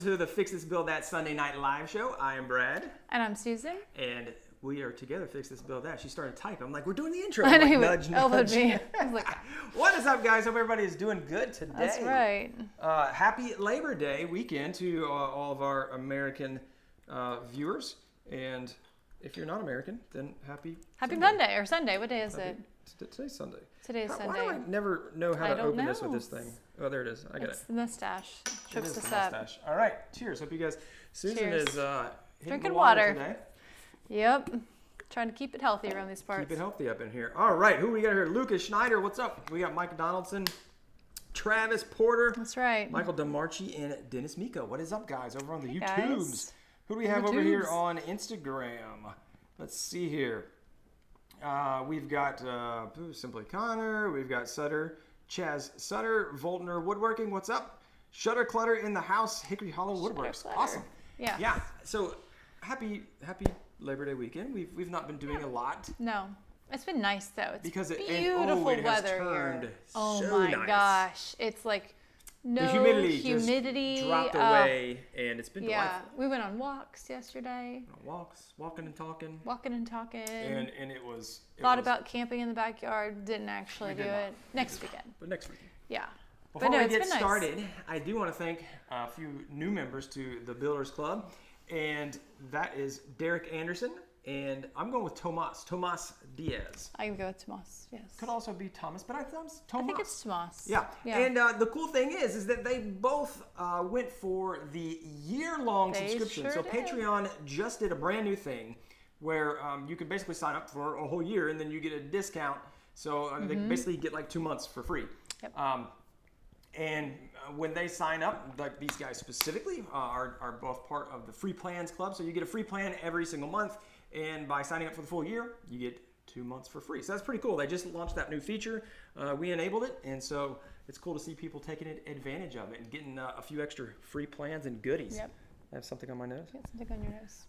To the Fix This Build That Sunday Night Live show. I am Brad. And I'm Susan. And we are together, Fix This Build That. She started typing. I'm like, we're doing the intro. I know, like, he nudge, elbowed nudge. me. I was like, what is up, guys? Hope everybody is doing good today. that's right. Happy Labor Day weekend to all of our American viewers. And if you're not American, then happy Monday or Sunday. What day is it? Today's Sunday. Today's Sunday. Why do I never know how to open this with this thing? Oh, there it is. I got it. It's the mustache. Trips us the up. mustache. All right. Cheers. Hope you guys. Susan Cheers. is Drinking water water today. Yep. Trying to keep it healthy around these parts. Keep it healthy up in here. All right. Who we got here? Lucas Schneider. What's up? We got Mike Donaldson, Travis Porter. That's right. Michael DeMarchi and Dennis Miko. What is up, guys? Over on the YouTubes. Guys. Who do we have over here on Instagram? Let's see here. We've got Simply Connor. We've got Sutter, Chaz Sutter, Voltner Woodworking. What's up? Shutter Clutter in the house. Hickory Hollow Woodworks. Awesome. Yeah. Yeah. So happy Labor Day weekend. We've not been doing a lot. No. It's been nice though. It's because beautiful it has weather turned here. so Oh my nice. gosh. It's like no The humidity just humidity. dropped away, and it's been Yeah. delightful. We went on walks yesterday. Walking and talking. Walking and talking. And it was... Thought about camping in the backyard. Didn't actually do it. Next weekend. But next weekend. Yeah. Before we it's get been nice. started, I do want to thank a few new members to the Builders Club, and that is Derek Anderson, and I'm going with Tomas Diaz. I can go with Tomas, yes. Could also be Thomas, but I thought it was I Tomas. think it's Tomas. Yeah. And the cool thing is that they both went for the year-long They subscription. sure So did. Patreon just did a brand new thing where you can basically sign up for a whole year, and then you get a discount. So they basically get like 2 months for free. Yep. And when they sign up, like these guys specifically are both part of the free plans club. So you get a free plan every single month. And by signing up for the full year, you get 2 months for free. So that's pretty cool. They just launched that new feature. We enabled it. And so it's cool to see people taking advantage of it and getting a few extra free plans and goodies. Yep. I have something on my nose. You got something on your nose.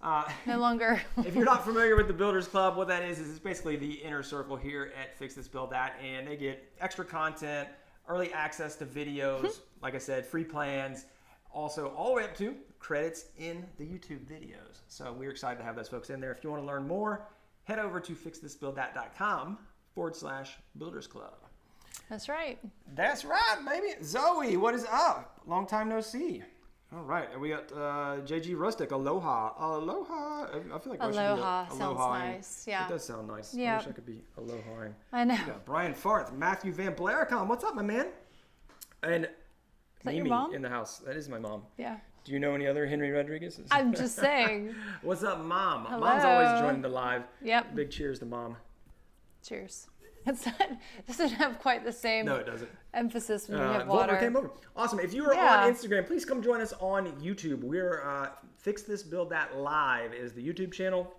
No longer. If you're not familiar with the Builders Club, what that is it's basically the inner circle here at Fix This Build That. And they get extra content, early access to videos, like I said, free plans, also all the way up to credits in the YouTube videos. So we're excited to have those folks in there. If you want to learn more, head over to fixthisbuildthat.com/Builders Club. That's right. That's right, baby. Zoe, what is up? Long time no see. All right, and we got JG Rustic. Aloha. Aloha. I feel like Aloha sounds sounds nice. Yeah. It does sound nice. Yeah. I wish I could be alohaing. I know. We got Brian Farth, Matthew Van Blaricom. What's up, my man? And that Mimi your mom? in the house. That is my mom. Yeah. Do you know any other Henry Rodriguez? I'm just saying. What's up, Mom? Hello. Mom's always joining the live. Yep. Big cheers to Mom. Cheers. It's not, doesn't have quite the same No, it doesn't. emphasis when you have water. Voltner came over. Awesome. If you are Yeah. on Instagram, please come join us on YouTube. We're Fix This Build That Live is the YouTube channel.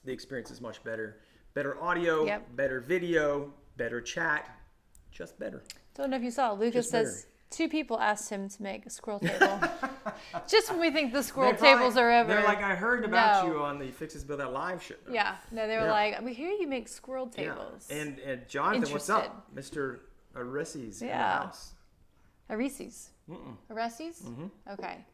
The experience is much better. Better audio, Yep. better video, better chat, just better. Don't know if you saw. Lucas Just better. says 2 people asked him to make a squirrel table. Just when we think the They squirrel probably- tables are over. They're like, I heard about No. you on the Fix This Build That Live show. Yeah. No, they were Yeah. like, we hear you make squirrel tables. Yeah. And Jonathan, what's up? Mr. Arises in the Yeah. house. A Reese's. A Reese's? Mm-hmm. Okay.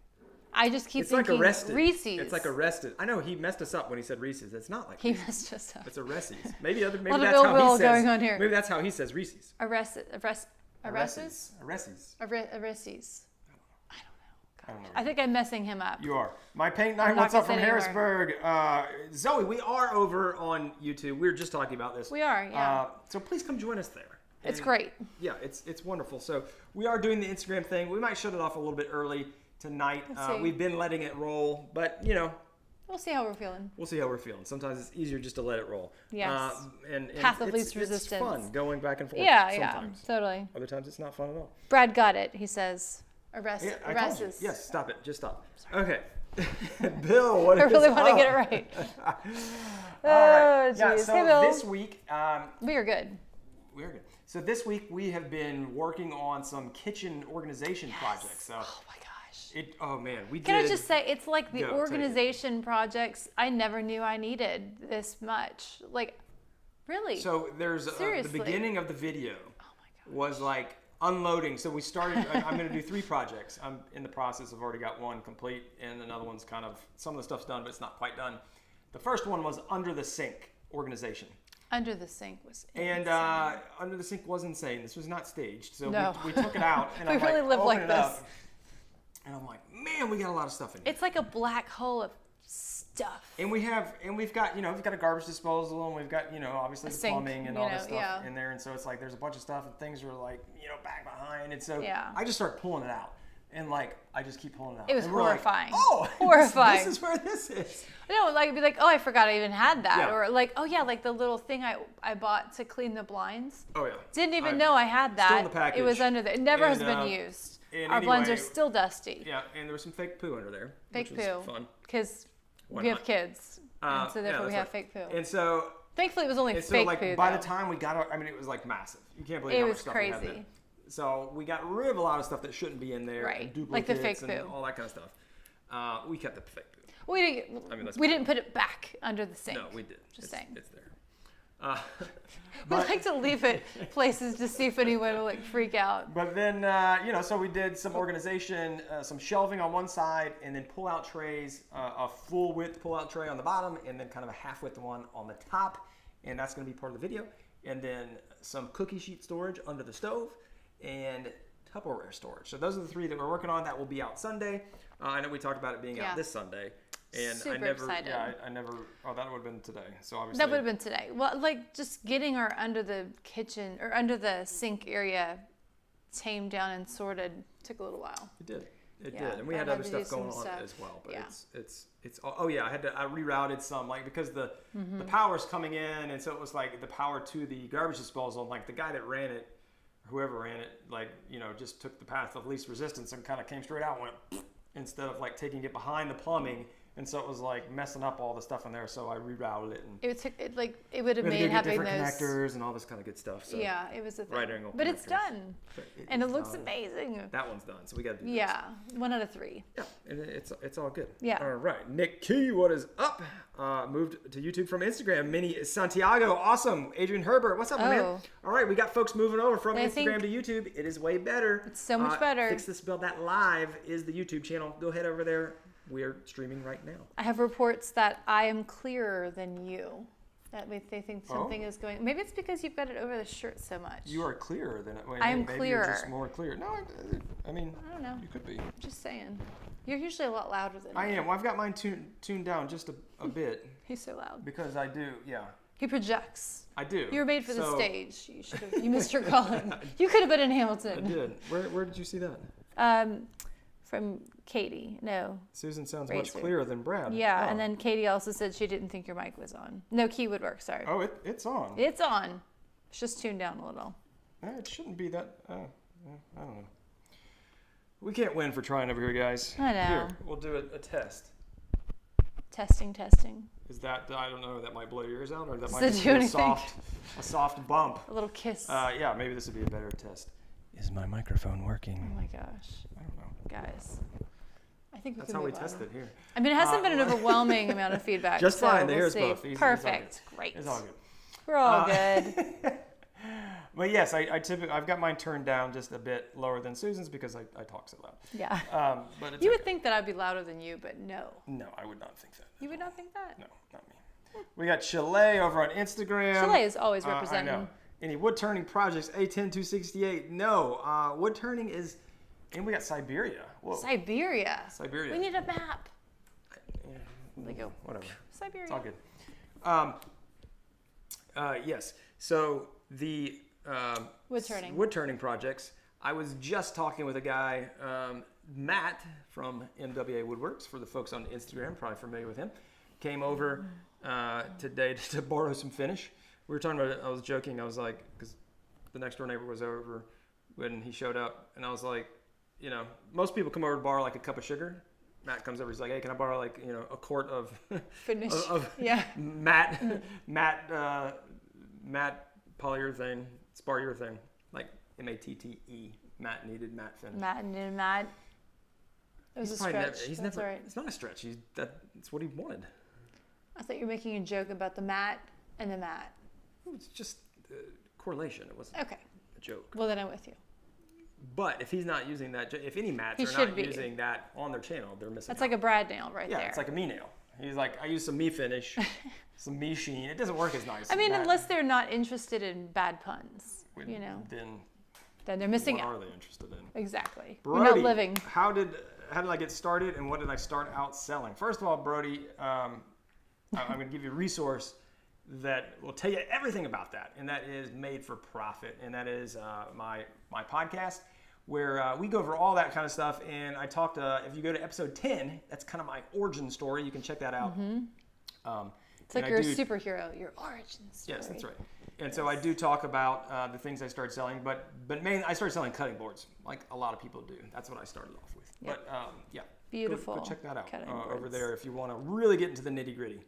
I just keep It's like thinking arrested. Reese's. It's like arrested. I know he messed us up when he said Reese's. It's not like He Reese's. messed us up. It's a Reese's. Maybe Lot of that's ill how will he says. going on here. Maybe that's how he says Reese's. A Reese's? A Reese's. A Reese's? A Reese's. A Reese's. I don't know. I think I'm messing him up. You are. My paint knife. I'm not What's up gonna from say anymore. Harrisburg? Zoe, we are over on YouTube. We were just talking about this. We are, yeah. So please come join us there. It's And, great. Yeah, it's wonderful. So we are doing the Instagram thing. We might shut it off a little bit early tonight. Let's see. We've been letting it roll, but you know, We'll see how we're feeling. we'll see how we're feeling. Sometimes it's easier just to let it roll. Yes. And Path of it's- least resistance. It's fun going back and forth. Yeah, sometimes. yeah, totally. Other times it's not fun at all. Brad got it. He says, arrest, Yeah, I told you. arrests. Yes, stop it. Just stop. Okay. Bill, what I is really want to up? get it right. All Oh, right. Yeah, jeez. so Hey, Bill. this week, We are good. we're good. So this week we have been working on some kitchen organization projects. So Oh my gosh. oh man, we Can did. I just say, it's like the Go, take it. organization projects, I never knew I needed this much. Like, really? So there's the Seriously. beginning of the video Oh my God. was like unloading. So we started. I'm going to do 3 projects. I'm in the process. I've already got one complete, and another one's kind of, some of the stuff's done, but it's not quite done. The first one was under the sink organization. Under the sink was And insane. under the sink was insane. This was not staged, so No. we took it out, and We I'm really like, live open like it this. up, and I'm like, man, we got a lot of stuff in here. It's like a black hole of stuff. And we've got, we've got a garbage disposal, and we've got, obviously the sink, plumbing and all this stuff yeah. in there, and so it's like there's a bunch of stuff, and things are like, back behind, and so Yeah. I just start pulling it out, and like I just keep pulling it out. It was and we're like, horrifying. oh, Horrifying. This is where this is. No, like it'd be like, oh, I forgot I even had that, Yeah. or like, oh yeah, like the little thing I bought to clean the blinds. Oh yeah. Didn't even know I had that. Still in the package. It was under there. It never has And, been used. and Our blinds are anyway- still dusty. Yeah, and there was some fake poo under there. Fake which poo. was fun. Because Why we have not? kids, and so therefore we that's have right. fake poo. And so, Thankfully, it was only and so fake like poo. by though. the time we got, it was like massive. You can't believe It how was much stuff we had crazy. there. So we got rid of a lot of stuff that shouldn't be in there, Right. and Like the fake duplicates and poo. all that kind of stuff. We kept the fake poo. we didn't put it back under the sink. No, we did. Just saying. It's there. We like to leave it places to see if anyone will like freak out. But then, so we did some organization, some shelving on one side, and then pull-out trays, a full-width pull-out tray on the bottom, and then kind of a half-width one on the top, and that's going to be part of the video. And then some cookie sheet storage under the stove, and Tupperware storage. So those are the 3 that we're working on. That will be out Sunday. I know we talked about it being Yeah. out this Sunday. And Super I never, excited. I never, that would have been today. So obviously. That would have been today. Well, like just getting our under the kitchen or under the sink area tamed down and sorted took a little while. It did. It Yeah, did. And we I had had other to do stuff going some on stuff. as well. But Yeah. it's oh yeah, I rerouted some, like, because the power's coming in, and so it was like the power to the garbage disposal, and like the guy that ran it, whoever ran it, like, just took the path of least resistance and kind of came straight out and went instead of like taking it behind the plumbing. And so it was like messing up all the stuff in there. So I rerouted it, and It would have we made had to go get having different those. connectors and all this kind of good stuff. So Yeah, it was a thing. right angle But it's connectors. done, But and it is looks done. amazing. That one's done. So we got to do this. Yeah, 1 out of 3. Yeah, and it's all good. Yeah. All right, Nick Key, what is up? Moved to YouTube from Instagram. Minnie Santiago, awesome. Adrian Herbert, what's up, my man? Oh. All right, we got folks moving over from I Instagram think to YouTube. It is way better. it's so much better. Fix This Build That Live is the YouTube channel. Go ahead over there. We're streaming right now. I have reports that I am clearer than you. That they think something Oh. is going. Maybe it's because you've got it over the shirt so much. You are clearer than I am maybe You're just clearer. more clear. No, I mean, I don't know. you could be. Just saying. You're usually a lot louder than I me. am. Well, I've got mine tuned down just a bit He's so loud. because I do. Yeah, He projects. I do. You were made for the So- stage. You missed your calling. You could have been in I Hamilton. did. Where did you see that? From Katie. No. Susan sounds much Razor. clearer than Brad. Yeah, Oh. and then Katie also said she didn't think your mic was on. No, key would work. Sorry. Oh, it's on. It's on. It's just tuned down a little. It shouldn't be that. I don't know. We can't win for trying over here, guys. I know. Here, we'll do a test. Testing, testing. Is that, I don't know, that might blow your ears out, or that Does might it just do be anything? a soft bump. A little kiss. Yeah, maybe this would be a better test. Is my microphone working? Oh my gosh, I don't know. guys. I think we That's can how we move test on. it here. I mean, it hasn't been an well- overwhelming amount of feedback. Just so fine. The we'll hair's see. buff. It's all good. Perfect. Great. It's all good. We're all good. But yes, I typically, I've got mine turned down just a bit lower than Susan's because I talk so loud. Yeah. But it's You okay. would think that I'd be louder than you, but no. No, I would not think that. You would not think that? No, not me. We got Chalet over on Instagram. Chalet is always I representing. know. Any wood turning projects? A10268. No. Wood turning is, and we got Siberia. Whoa. Siberia. Siberia. We need a map. Yeah, There we go. whatever. Siberia. It's all good. Yes. So the wood turning projects. I was just talking with a guy, Matt from MWA Woodworks. For the folks on Instagram, probably familiar with him. Came over today to borrow some finish. We were talking about it. I was joking. I was like, because the next door neighbor was over when he showed up, and I was like, you know, most people come over to borrow like a cup of sugar. Matt comes over. He's like, hey, can I borrow like, you know, a quart of Finish. of Yeah. matte polyurethane, spar urethane, like MATTE. Matt needed matte finish. Matt and Matt. It was He's a probably stretch. never- he's That's never. all right. It's not a stretch. That's what he wanted. I thought you were making a joke about the mat and the mat. It's just correlation. It wasn't Okay. a joke. Well, then I'm with you. But if he's not using that, if any mats He are should not be. using that on their channel, they're missing That's out. like a Brad nail right Yeah, there. it's like a me nail. He's like, I use some me finish, some me sheen. It doesn't work as nice. I mean, That- unless they're not interested in bad puns, you know, Then they're missing what out. are they interested in? Exactly. Brody, We're not living. How did I get started, and what did I start out selling? First of all, Brody, I'm going to give you a resource that will tell you everything about that, and that is Made for Profit, and that is my podcast, where we go over all that kind of stuff. And I talked, if you go to episode 10, that's kind of my origin story. You can check that out. It's like you're a superhero, your origin story. Yes, that's right. And so I do talk about the things I started selling, but mainly I started selling cutting boards, like a lot of people do. That's what I started off with. Yep. But yeah, Beautiful. Go check that out cutting over boards. there if you want to really get into the nitty gritty.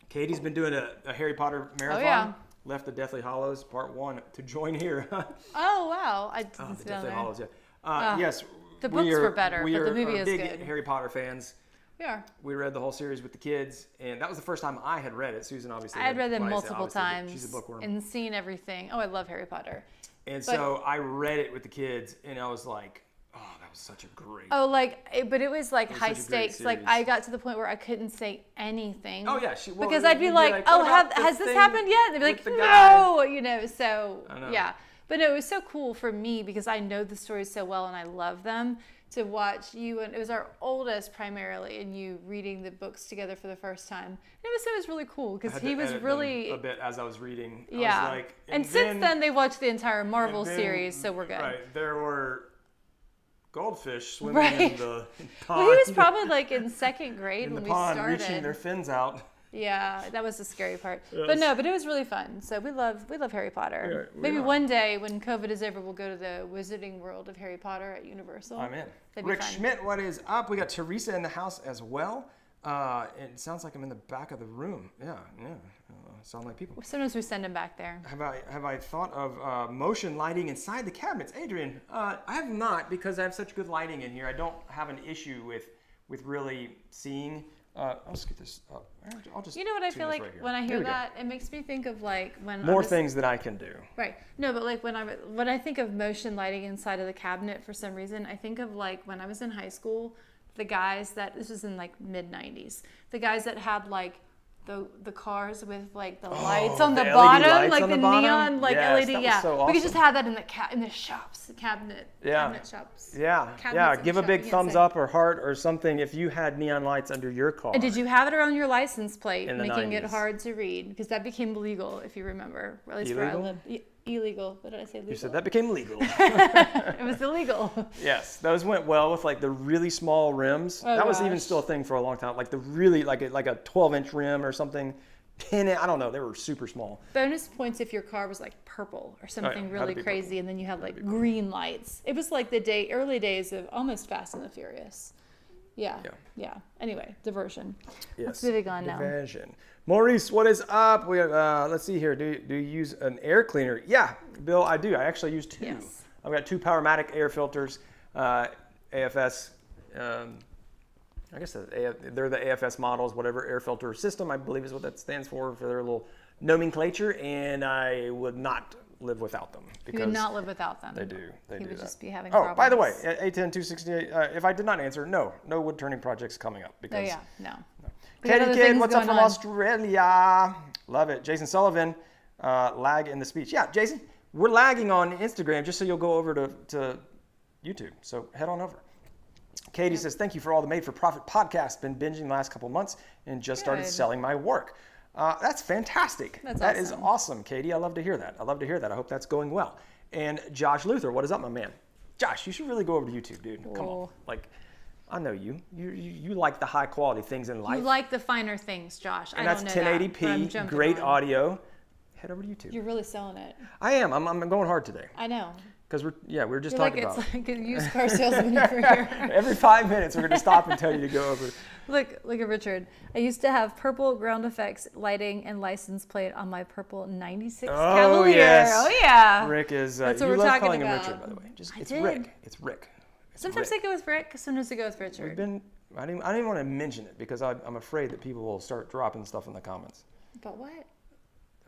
Katie's been doing a Harry Potter marathon. Oh, yeah. Left the Deathly Hallows Part 1 to join here. Oh, wow. I didn't The see that Deathly there. Hallows, yeah. Yes. The books were better, but the movie is big good. Harry Potter fans. We are. We read the whole series with the kids, and that was the first time I had read it. Susan obviously I had read them well, I say multiple obviously, but times She's a bookworm. and seen everything. Oh, I love Harry Potter. And so I read it with the kids, and I was like, oh, that was such a great. But it was like high such a great stakes. Like series. I got to the point where I couldn't say anything. Oh, yeah. Because I'd be you'd like, oh, "What about the has this thing happened yet? And they'd be with like, the guy?" no, you know, so I know. yeah. But no, it was so cool for me because I know the stories so well and I love them to watch you. And it was our oldest primarily and you reading the books together for the first time. And it was really cool I because had he to was edit really, them a bit as I was reading. yeah. I was like, and since then they watched the entire Marvel and then- series, so we're good. Right. There were goldfish swimming Right. in the pond. Well, he was probably like in second grade in when the we pond, started. reaching their fins out. Yeah, that was the scary part. Yes. But it was really fun. So we love Harry Potter. We Maybe are. one day when COVID is over, we'll go to the Wizarding World of Harry Potter at Universal. I'm in. That'd be Rick fun. Schmidt, what is up? We got Teresa in the house as well. It sounds like I'm in the back of the room. Yeah. Sound like people. Sometimes we send him back there. Have I thought of motion lighting inside the cabinets? Adrian, I have not because I have such good lighting in here. I don't have an issue with really seeing. I'll just get this up. I'll just. You know what I tune feel this like right here. when I Here hear we go. that? It makes me think of like when More things that I can do. Right. No, but like when I think of motion lighting inside of the cabinet for some reason, I think of like when I was in high school, the guys this was in like mid 90s, the guys that had like the cars with like the lights on the LED bottom, lights like on the the bottom? neon, like Yes, LED. that was Yeah, so we could just awesome. have that in the shops, the cabinet shops. Yeah. Cabinets in Give the a shop, big you can't thumbs say. up or heart or something if you had neon lights under your car. And did you have it around your license plate, In the making it 90s. hard to read? Because that became legal, if you remember, or at least where I Illegal? lived. Illegal. What did I say? Legal. You said that became legal. It was illegal. Yes, those went well with like the really small rims. Oh, that was even gosh. still a thing for a long time. Like the really like a 12-inch rim or something. 10, I don't know. They were super small. Bonus points if your car was like purple or something had to really be crazy, and then you had like green lights. It was like the early days of almost Fast and the Furious. Yeah. Anyway, diversion. Let's Yes. move on now. Diversion. Maurice, what is up? We let's see here. Do you use an air cleaner? Yeah, Bill, I do. I actually use two. Yes. I've got two Powermatic air filters, AFS. I guess they're the AFS models, whatever air filter system, I believe is what that stands for their little nomenclature, and I would not live without them. You would not live without them. They do. They You do would that. just be having Oh, problems. by the way, 810-268, if I did not answer, no wood turning projects coming up. Oh, Because yeah. No. We got Katie other Kid, things what's up going from on. Australia? Love it. Jason Sullivan, lag in the speech. Yeah, Jason, we're lagging on Instagram just so you'll go over to YouTube. So head on over. Katie says, thank you for all the Made for Profit podcast. Been binging the last couple months and just started Good. selling my work. That's fantastic. That's That is awesome. awesome, Katie. I love to hear that. I hope that's going well. And Josh Luther, what is up, my man? Josh, you should really go over to YouTube, dude. Come on. Whoa. Like, I know you. You like the high quality things in life. You like the finer things, Josh. And I that's don't know that, but I'm 1080p, jumping great on. audio. Head over to YouTube. You're really selling it. I am. I'm going hard today I know. because we're just You're like talking about it's like a used car salesman over here. every 5 minutes we're going to stop and tell you to go over. Look at Richard. I used to have purple ground effects lighting and license plate on my purple 96 Cavalier. Yes. Oh yeah. Rick is. That's what you we're love talking calling him about. Richard, by the way. Just I it's did. Rick. It's Rick. It's Sometimes Rick. I go with Rick, sometimes I go with Richard. I didn't even want to mention it because I'm afraid that people will start dropping stuff in the comments But what?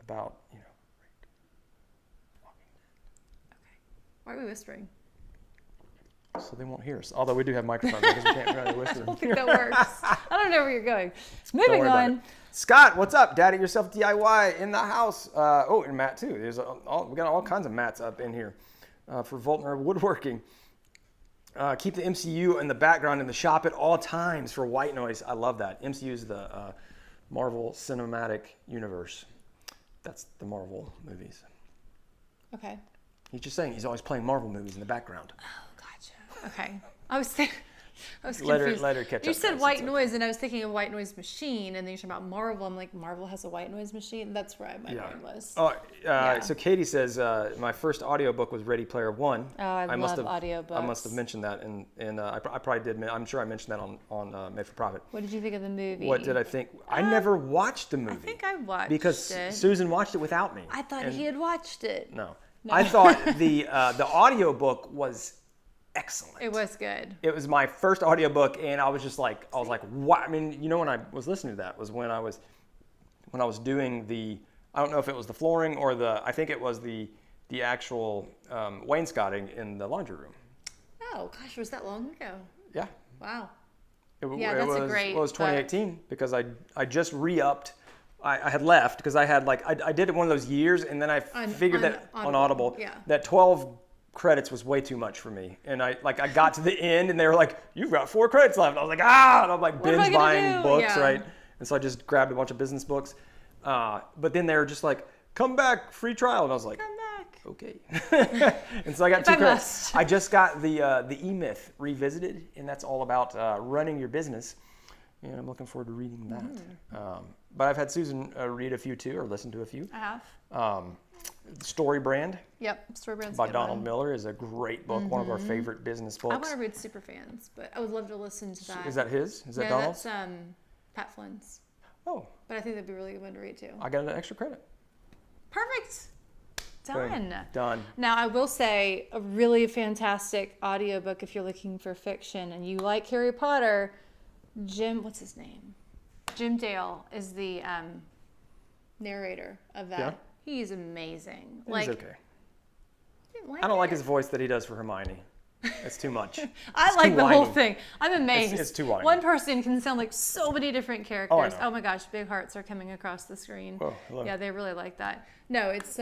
about Why are we whispering? So they won't hear us. Although we do have microphones, I guess we can't really whisper. I don't think that works. I don't know where you're going. Don't Moving worry about on. it. Scott, what's up? Dad It Yourself DIY in the house. And Matt too. We got all kinds of Matts up in here for Voltner Woodworking. Keep the MCU in the background in the shop at all times for white noise. I love that. MCU is the Marvel Cinematic Universe. That's the Marvel movies. Okay. He's just saying he's always playing Marvel movies in the background. Oh, gotcha. Okay. I was confused. Let her catch You up, said guys. white It's noise, and I was thinking of white noise machine, and then you're talking about Marvel. I'm like, Marvel has a white noise machine? That's where my brain was. Oh, so Katie says my first audiobook was Ready Player One. Oh, I must love have, audiobooks. I must have mentioned that, and I probably did. I'm sure I mentioned that on Made for Profit. What did you think of the movie? What did I think? I never watched the movie. I think I watched because it. Susan watched it without me. I thought he had watched it. No. I thought the audiobook was excellent. It was good. It was my first audiobook, and I was like, what? I mean, when I was listening to that was when I was doing I don't know if it was the flooring or I think it was the actual wainscoting in the laundry room. Oh gosh, was that long ago? Yeah. Wow. It that's a great. It was 2018 because I just re-upped. I had left because I had I did it one of those years, and then I figured that on Audible that 12 credits was way too much for me, and I got to the end, and they were like, "You've got 4 credits left." And I was like, and I'm like binge buying books, right? And so I just grabbed a bunch of business books, but then they were just like, "Come back, free trial," and I was like, "Come back." Okay. And so I got 2 credits. must. I just got the E-Myth revisited, and that's all about running your business. And I'm looking forward to reading that. But I've had Susan read a few too, or listen to a few. I have. Story Brand. Yep, Story Brand's by good Donald one. Miller is a great book, one of our favorite business books. I want to read Superfans, but I would love to listen to that. Is that his? Is that no, Donald's? that's Pat Flynn's. Oh. But I think that'd be a really good one to read too. I got an extra credit. Perfect. Done. Done. Now, I will say a really fantastic audiobook if you're looking for fiction and you like Harry Potter. What's his name? Jim Dale is the narrator of that. Yeah. He's amazing. He's okay. I don't like his voice that he does for Hermione. It's too much. I like the whole thing. I'm amazed. It's too whiny. One person can sound like so many different characters. I know. Oh my gosh, big hearts are coming across the screen. Oh, hello. Yeah, they really like that. No, it's is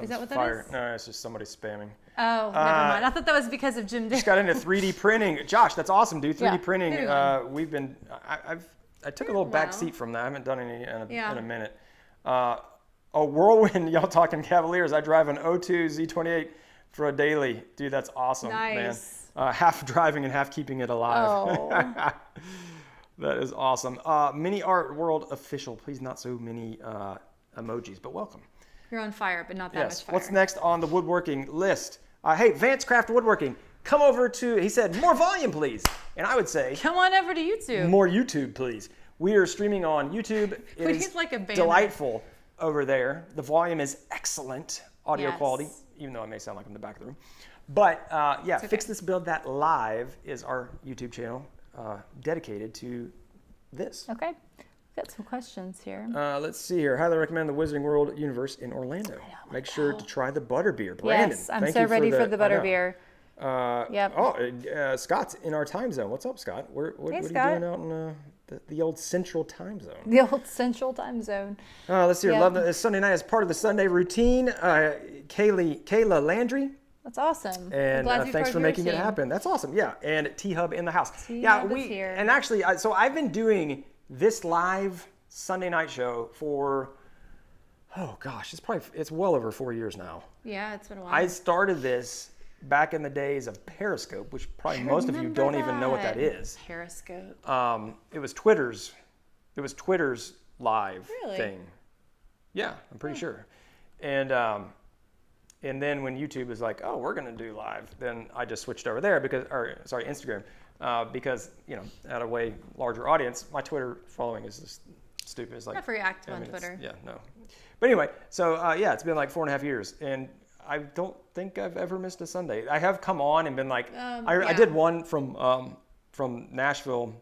that what that fire. is? No, it's just somebody spamming. Oh, never mind. I thought that was because of Jim Dale. Just got into 3D printing. Josh, that's awesome, dude. 3D Yeah, printing. good one. We've been. I took a little back seat from that. I haven't done any in a minute. Whirlwind. Y'all talking Cavaliers? I drive an 02 Z28 for a daily. Dude, that's awesome, Nice. man. Half driving and half keeping it alive. Oh. That is awesome. Mini Art World official. Please, not so many emojis, but welcome. You're on fire, but not that Yes. much fire. What's next on the woodworking list? Hey, Vance Craft Woodworking, come over to. He said more volume, please. And I would say Come on over to YouTube. more YouTube, please. We are streaming on YouTube. It We is need like a banner. delightful over there. The volume is excellent audio Yes. quality, even though it may sound like I'm in the back of the room. But Fix This Build That Live is our YouTube channel dedicated to this. Okay. Got some questions here. Let's see here. Highly recommend the Wizarding World Universe in Orlando. Make sure to try the butterbeer. Brandon, Yes, I'm thank so you ready for the I know. butterbeer. Yep. Scott's in our time zone. What's up, Scott? What are you Scott. doing out in the old Central Time Zone? The old Central Time Zone. Let's see here. Yep. Love that Sunday night is part of the Sunday routine. Kayla Landry. That's awesome. And glad you thanks for part of your making it team. happen. That's awesome. Yeah. And T-Hub in the house. T-Hub is here. And actually, so I've been doing this live Sunday night show for, oh gosh, it's well over 4 years now. Yeah, it's been a while. I started this back in the days of Periscope, which probably most of you don't even know what that is. Periscope. It was Twitter's live Really? thing. Yeah, I'm pretty sure. And then when YouTube was like, oh, we're gonna do live, then I just switched over there Instagram, because at a way larger audience, my Twitter following is just stupid. It's like Not very active on Twitter. Yeah, no. But anyway, so it's been like 4.5 years, and I don't think I've ever missed a Sunday. I have come on and been like, I did one from Nashville,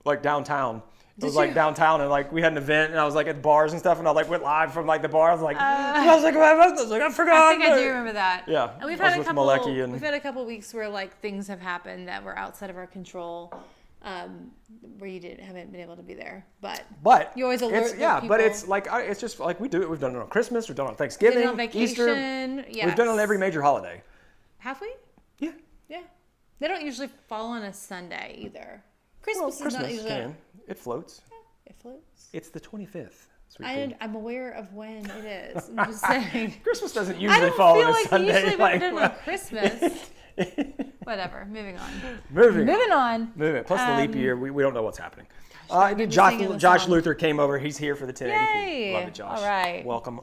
like downtown, It was like downtown, and like we had an event, and I was like at bars and stuff, and I like went live from like the bar. I was like, I forgot. I think I do remember that. Yeah, and we've I was had a with couple. Malecki and- We've had a couple weeks where like things have happened that were outside of our control, where you haven't been able to be there. But you always alert but people. it's like it's just like we do it. We've done it on Christmas. We've done it on Thanksgiving, on vacation, Easter. yes. We've done it on every major holiday. Have we? Yeah. Yeah. They don't usually fall on a Sunday either. Christmas is not usually. Can. It floats. It floats. It's the 25th. I'm aware of when it is. I'm just saying. Christmas doesn't I usually don't fall feel on a like Sunday. usually we've done it on Christmas. Whatever. Moving on. Moving on. Plus the leap year, we don't know what's happening. Singing the Josh song. Luther came over. He's here for the 1080p. Yay. Love it, Josh. All right. Welcome.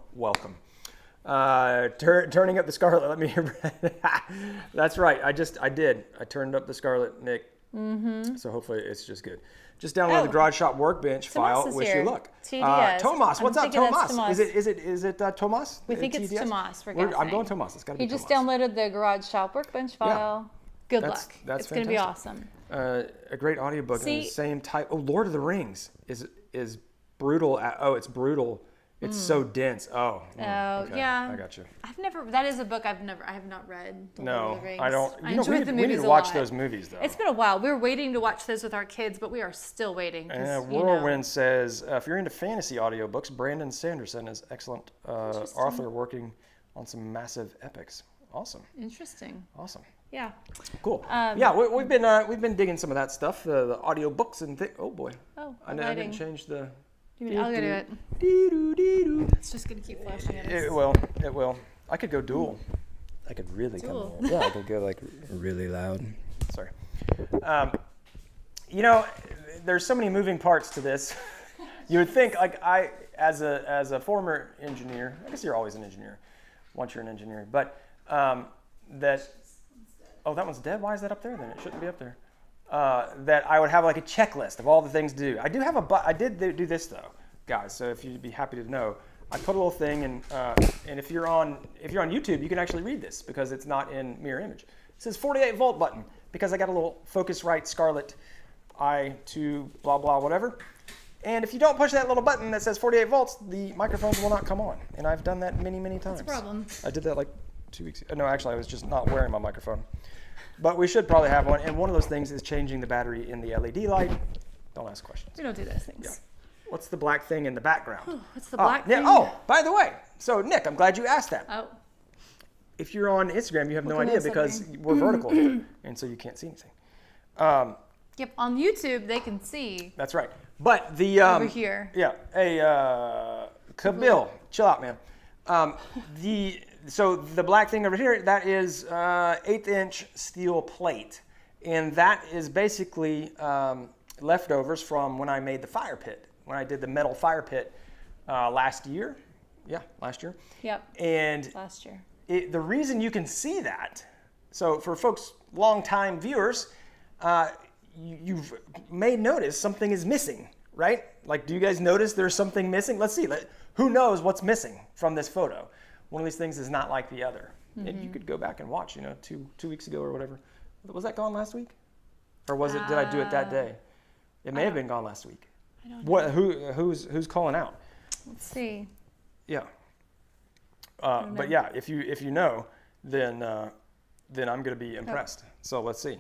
Turning up the Scarlet. Let me hear. That's right. I did. I turned up the Scarlet, Nick. Mm-hmm. So hopefully it's just good. Just download the Garage Shop Workbench file. Wish you luck. TDS. Tomas, what's up, Tomas? Tomas. Is it Tomas? We think it's TDS? Tomas. I'm going Tomas. It's got to be He just Tomas. downloaded the Garage Shop Workbench file. Good luck. That's it's going to be awesome. A great audiobook in the same type. Oh, Lord of the Rings is brutal. It's brutal. It's so dense. Okay. Yeah. I got you. That is a book I have not read. The Lord of the Rings. I don't. I enjoyed the we need movies to a watch lot. those movies though. It's been a while. We're waiting to watch those with our kids, but we are still waiting. Whirlwind says, if you're into fantasy audiobooks, Brandon Sanderson is excellent author working on some massive epics. Awesome. Interesting. Awesome. Yeah. Cool. We've been digging some of that stuff, the audiobooks and oh boy. Oh, I didn't change the. I'll go do it. It's just gonna keep flashing at us. It will. I could go dual. I could really Dual. I could go like really loud. Sorry. There's so many moving parts to this. You would think, like as a former engineer, I guess you're always an engineer once you're an engineer, but that one's dead. Why is that up there then? It shouldn't be up there. That I would have like a checklist of all the things to do. I did do this though, guys. So if you'd be happy to know, I put a little thing and if you're on YouTube, you can actually read this because it's not in mirror image. It says 48 volt button because I got a little Focusrite Scarlett i2 blah blah whatever. And if you don't push that little button that says 48 volts, the microphones will not come on. And I've done that many times. That's a problem. I did that like 2 weeks ago. No, actually, I was just not wearing my microphone. But we should probably have one. And one of those things is changing the battery in the LED light. Don't ask questions. We don't do those things. Yeah. What's the black thing in the background? What's the black thing? By the way. So, Nick, I'm glad you asked that. Oh. If you're on Instagram, you have no What idea does that because we're vertical here. And so you can't see anything. Yep. On YouTube, they can see. That's right. But the... over here. Yeah. Hey, Kabil, chill out, man. So the black thing over here, that is 1/8" steel plate. And that is basically leftovers from when I made the fire pit, when I did the metal fire pit last year. Yeah, last year. Yep. And last year. The reason you can see that, so for folks, long-time viewers, you've may notice something is missing, right? Like, do you guys notice there's something missing? Let's see. Who knows what's missing from this photo? One of these things is not like the other. Mm-hmm. And you could go back and watch, 2 weeks ago or whatever. Was that gone last week? Or was it? Did I do it that day? It may have been gone last week. I don't know. Who's calling out? Let's see. Yeah. But yeah, if you know, then I'm going to be impressed. So let's see.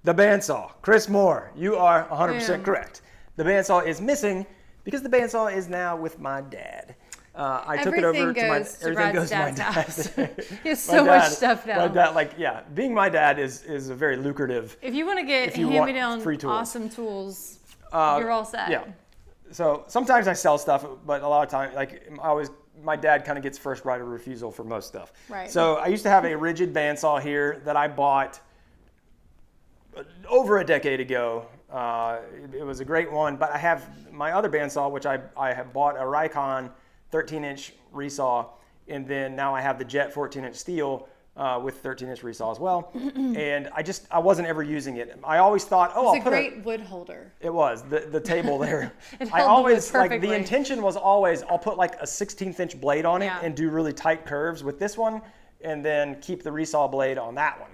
The bandsaw. Chris Moore, you are 100% correct. The bandsaw is missing because the bandsaw is now with my dad. I took it over to my everything goes to my dad. He has so much stuff now. My dad, being my dad is a very lucrative. If you want to get hand-me-down awesome tools, you're all set. Yeah. So sometimes I sell stuff, but a lot of times, my dad kind of gets first right of refusal for most stuff. Right. So I used to have a rigid bandsaw here that I bought over a decade ago. It was a great one, but I have my other bandsaw, which I have bought a Rikon 13-inch resaw, and then now I have the Jet 14-inch steel with 13-inch resaw as well. And I wasn't ever using it. I always thought, it's a great wood holder. It was the table there. I always the intention was always I'll put like a 16th-inch blade on it and do really tight curves with this one, and then keep the resaw blade on that one.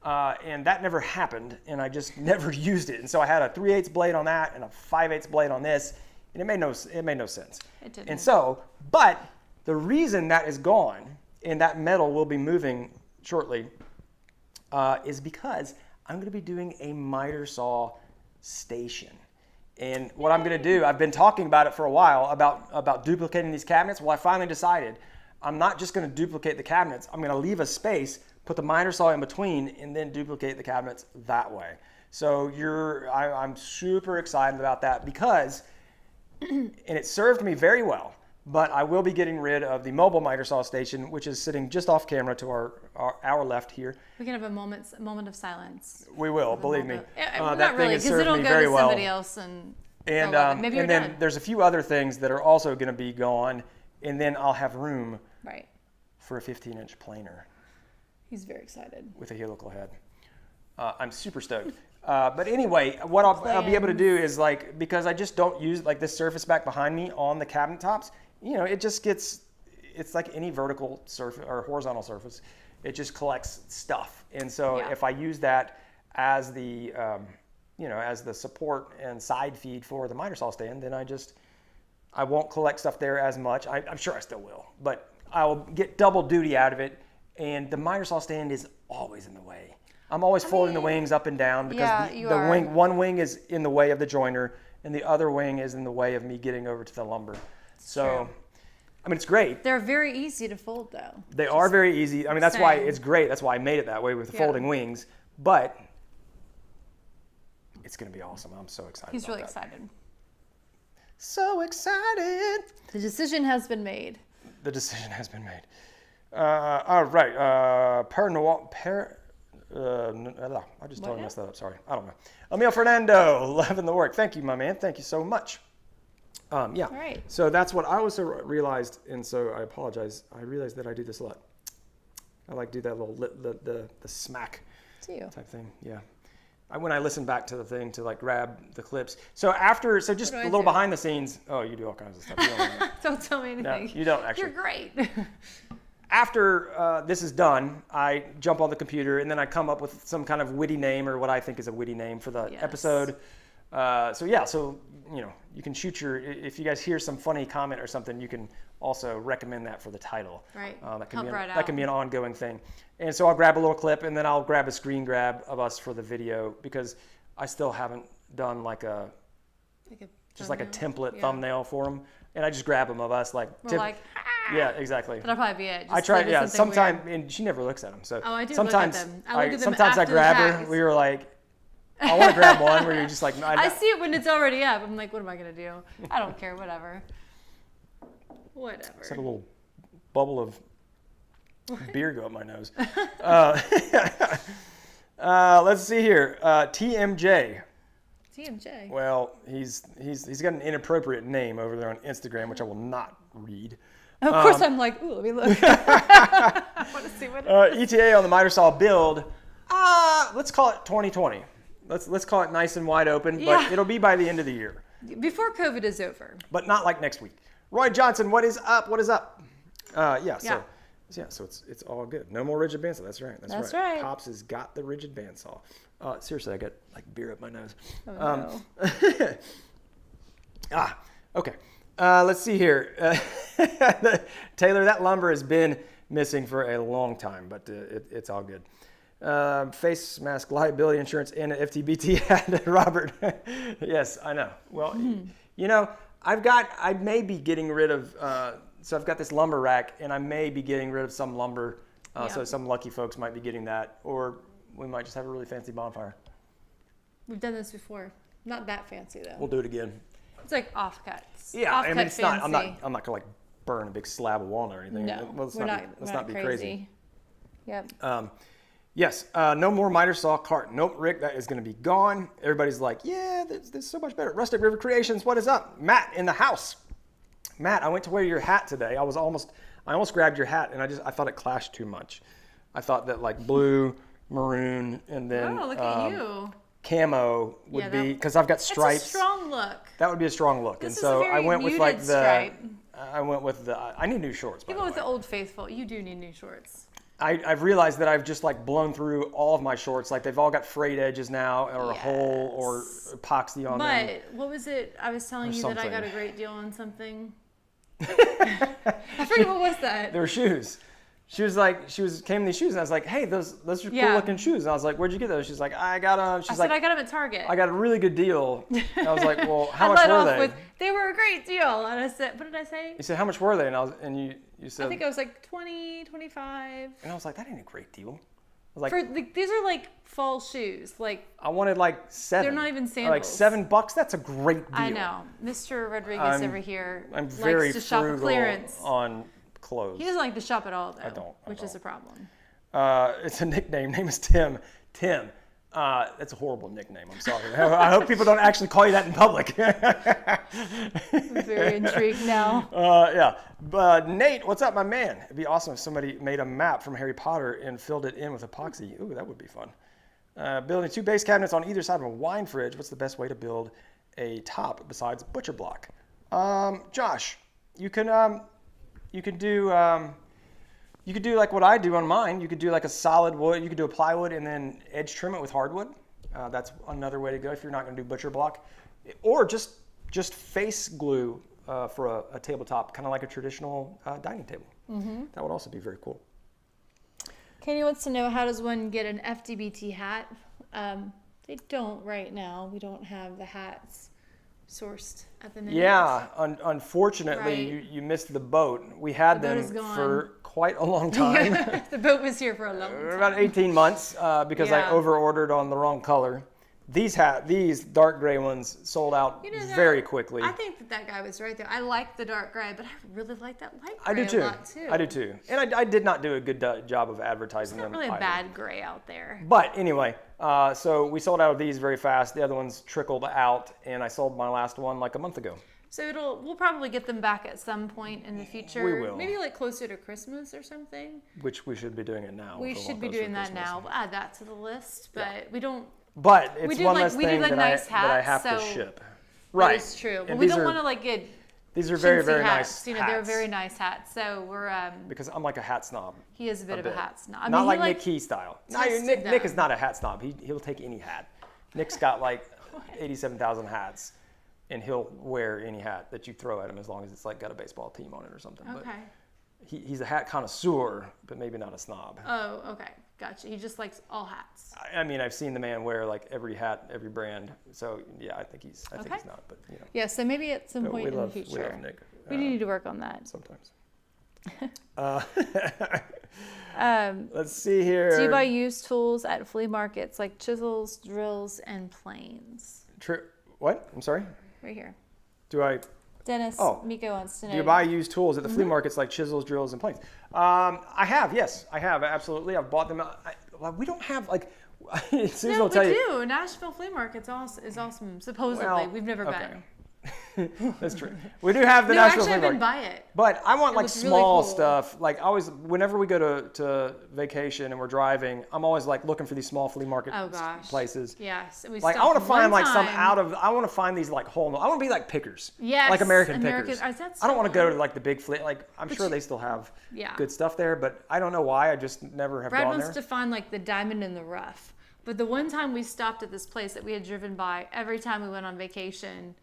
And that never happened, and I just never used it. And so I had a 3/8 blade on that and a 5/8 blade on this, and it made no sense. It didn't. And so, but the reason that is gone, and that metal will be moving shortly, is because I'm going to be doing a miter saw station. And what I'm going to do, I've been talking about it for a while, about duplicating these cabinets. Well, I finally decided I'm not just going to duplicate the cabinets. I'm going to leave a space, put the miter saw in between, and then duplicate the cabinets that way. So I'm super excited about that because, and it served me very well, but I will be getting rid of the mobile miter saw station, which is sitting just off camera to our left here. We can have a moment of silence. We will, believe me. Not that really, thing has because it'll served me go very to well. somebody else and maybe you're and then done. there's a few other things that are also going to be gone, and then I'll have room Right. for a 15-inch planer He's very excited. with a helical head. I'm super stoked. But anyway, what I'll be able to do is, like, because I just don't use like this surface back behind me on the cabinet tops, it just it's like any vertical surface or horizontal surface. It just collects stuff. And so if I use that as the, as the support and side feed for the miter saw stand, then I won't collect stuff there as much. I'm sure I still will, but I'll get double duty out of it. And the miter saw stand is always in the way. I'm always folding the wings up and down because one wing is in the way of the joiner and the other wing is in the way of me getting over to the lumber. So, I mean, it's great. They're very easy to fold, though. They are very easy. I mean, that's why it's great. That's why I made it that way with the folding wings. But it's going to be awesome. I'm so excited. He's really excited. So excited. The decision has been made. The decision has been made. All right. I just totally messed that up. Sorry. I don't know. Emil Fernando, loving the work. Thank you, my man. Thank you so much. All right. So that's what I also realized, and so I apologize. I realized that I do this a lot. I like do that little the smack type thing. Yeah. When I listen back to the thing to like grab the clips. So just a little behind the scenes. Oh, you do all kinds of stuff. You don't tell me anything. No, you don't actually. You're great. After this is done, I jump on the computer and then I come up with some kind of witty name or what I think is a witty name for the episode. So you can shoot if you guys hear some funny comment or something, you can also recommend that for the title. Right. That can be an ongoing thing. And so I'll grab a little clip and then I'll grab a screen grab of us for the video because I still haven't done like a template thumbnail for them. And I just grab them of us yeah, exactly. That'll probably be it. I try, sometimes, and she never looks at them. So I do sometimes, look at them. I look at them sometimes I grab her. We were like, I want to grab one where you're just like, I see it when it's already up. I'm like, what am I going to do? I don't care, whatever. Whatever. Just had a little bubble of beer go up my nose. Let's see here. TMJ. TMJ. Well, he's got an inappropriate name over there on Instagram, which I will not read. Of course, I'm like, ooh, let me look. I want to see what it is. ETA on the miter saw build. Let's call it 2020. Let's call it nice and wide open, but it'll be by the end of the year. Before COVID is over. But not like next week. Roy Johnson, what is up? What is up? So it's all good. No more rigid bandsaw. That's right. That's right. Pops has got the rigid bandsaw. Seriously, I got like beer up my nose. Oh, no. Okay. Let's see here. Taylor, that lumber has been missing for a long time, but it's all good. Face mask liability insurance and an FTBT ad, Robert. Yes, I know. Well, I may be getting rid of, so I've got this lumber rack and I may be getting rid of some lumber. So some lucky folks might be getting that, or we might just have a really fancy bonfire. We've done this before. Not that fancy though. We'll do it again. It's like offcuts. Yeah, I mean, it's fancy. not. I'm not gonna like burn a big slab of walnut or anything. No, let's not be crazy. Yep. Yes. No more miter saw cart. Nope, Rick, that is gonna be gone. Everybody's like, yeah, this so much better. Rustic River Creations, what is up? Matt in the house. Matt, I went to wear your hat today. I almost grabbed your hat, and I thought it clashed too much. I thought that like blue, maroon, and then look at you. Camo would be, because I've got stripes. It's a strong look. That would be a strong look. This and so is a very I went with like stripe. I need new shorts. You go with the Old Faithful. You do need new shorts. I've realized that I've just like blown through all of my shorts. Like they've all got frayed edges now, or a hole, or epoxy on them. But what was it? I was telling you that I got a great deal on something. I forget what was that. They were shoes. She came in these shoes, and I was like, hey, those are cool looking shoes. And I was like, where'd you get those? She's like, I got them. I said, I got them at Target. I got a really good deal. And I was like, well, how much were they? They were a great deal. And I said, what did I say? You said, how much were they? And you said, I think I was like 20, 25. And I was like, that ain't a great deal. I was like, these are like fall shoes. Like I wanted like $7. They're not even sandals. Like $7. That's a great deal. I know. Mr. Rodriguez over here I'm very likes to shop at clearance on clothes. He doesn't like to shop at all, though. I don't. Which is a problem. It's a nickname. Name is Tim. Tim. That's a horrible nickname. I'm sorry. I hope people don't actually call you that in public. I'm very intrigued now. Yeah. But Nate, what's up, my man? It'd be awesome if somebody made a map from Harry Potter and filled it in with epoxy. Ooh, that would be fun. Building 2 base cabinets on either side of a wine fridge. What's the best way to build a top besides butcher block? Josh, you can do like what I do on mine. You could do like a solid wood. You could do a plywood and then edge trim it with hardwood. That's another way to go if you're not going to do butcher block, or just face glue for a tabletop, kind of like a traditional dining table. Mm-hmm. That would also be very cool. Kenny wants to know, how does one get an FDBT hat? They don't right now. We don't have the hats sourced at the minute. Yeah, unfortunately, right. you missed the boat. We had them for quite a long time. The boat was here for a long time. About 18 months because I over-ordered on the wrong color. These dark gray ones sold out very quickly. I think that guy was right there. I like the dark gray, but I really like that light gray I do too. a lot too. I do too. And I did not do a good job of advertising them. It's not really a bad gray out there. But anyway, so we sold out of these very fast. The other ones trickled out, and I sold my last one like a month ago. So we'll probably get them back at some point in the future. We will. Maybe like closer to Christmas or something. Which we should be doing it now. We should be doing that now. We'll add that to the list, but we don't. But it's one less thing that I have to so ship. Right. That is true. But we don't want to like get. These are very, very hats. nice hats. They're very nice hats. So we're. Because I'm like a hat snob. He is a bit of a hat snob. Not like Nick Key style. No, Nick is not a hat snob. He'll take any hat. Nick's got like 87,000 hats, and he'll wear any hat that you throw at him as long as it's like got a baseball team on it or something. Okay. But he's a hat connoisseur, but maybe not a snob. Oh, okay. Gotcha. He just likes all hats. I mean, I've seen the man wear like every hat, every brand. So yeah, I think he's not. But Yeah. So maybe at some point in the future, we love Nick. We need to work on that. Sometimes. Let's see here. Do you buy used tools at flea markets like chisels, drills, and planes? True. What? I'm sorry. Right here. Do I? Dennis, Miko wants to know. Do you buy used tools at the flea markets like chisels, drills, and planes? I have, yes. I have, absolutely. I've bought them. We don't have, like, Susan will tell you. No, we do. Nashville Flea Market is awesome, supposedly. Well, we've never been. That's true. We do have the Nashville Flea Market. I didn't buy it. But I want like small really cool stuff. Like always, whenever we go to vacation and we're driving, I'm always like looking for these small flea market places. Yes. And like I want to find like some I want to find these like whole. I want to be like pickers. Yes. Like American Pickers. I don't want to go to like the big flea. Like I'm sure they still have good stuff there, but I don't know why. I just never have Brad gone there. wants to find like the diamond in the rough. But the one time we stopped at this place that we had driven by, every time we went on vacation,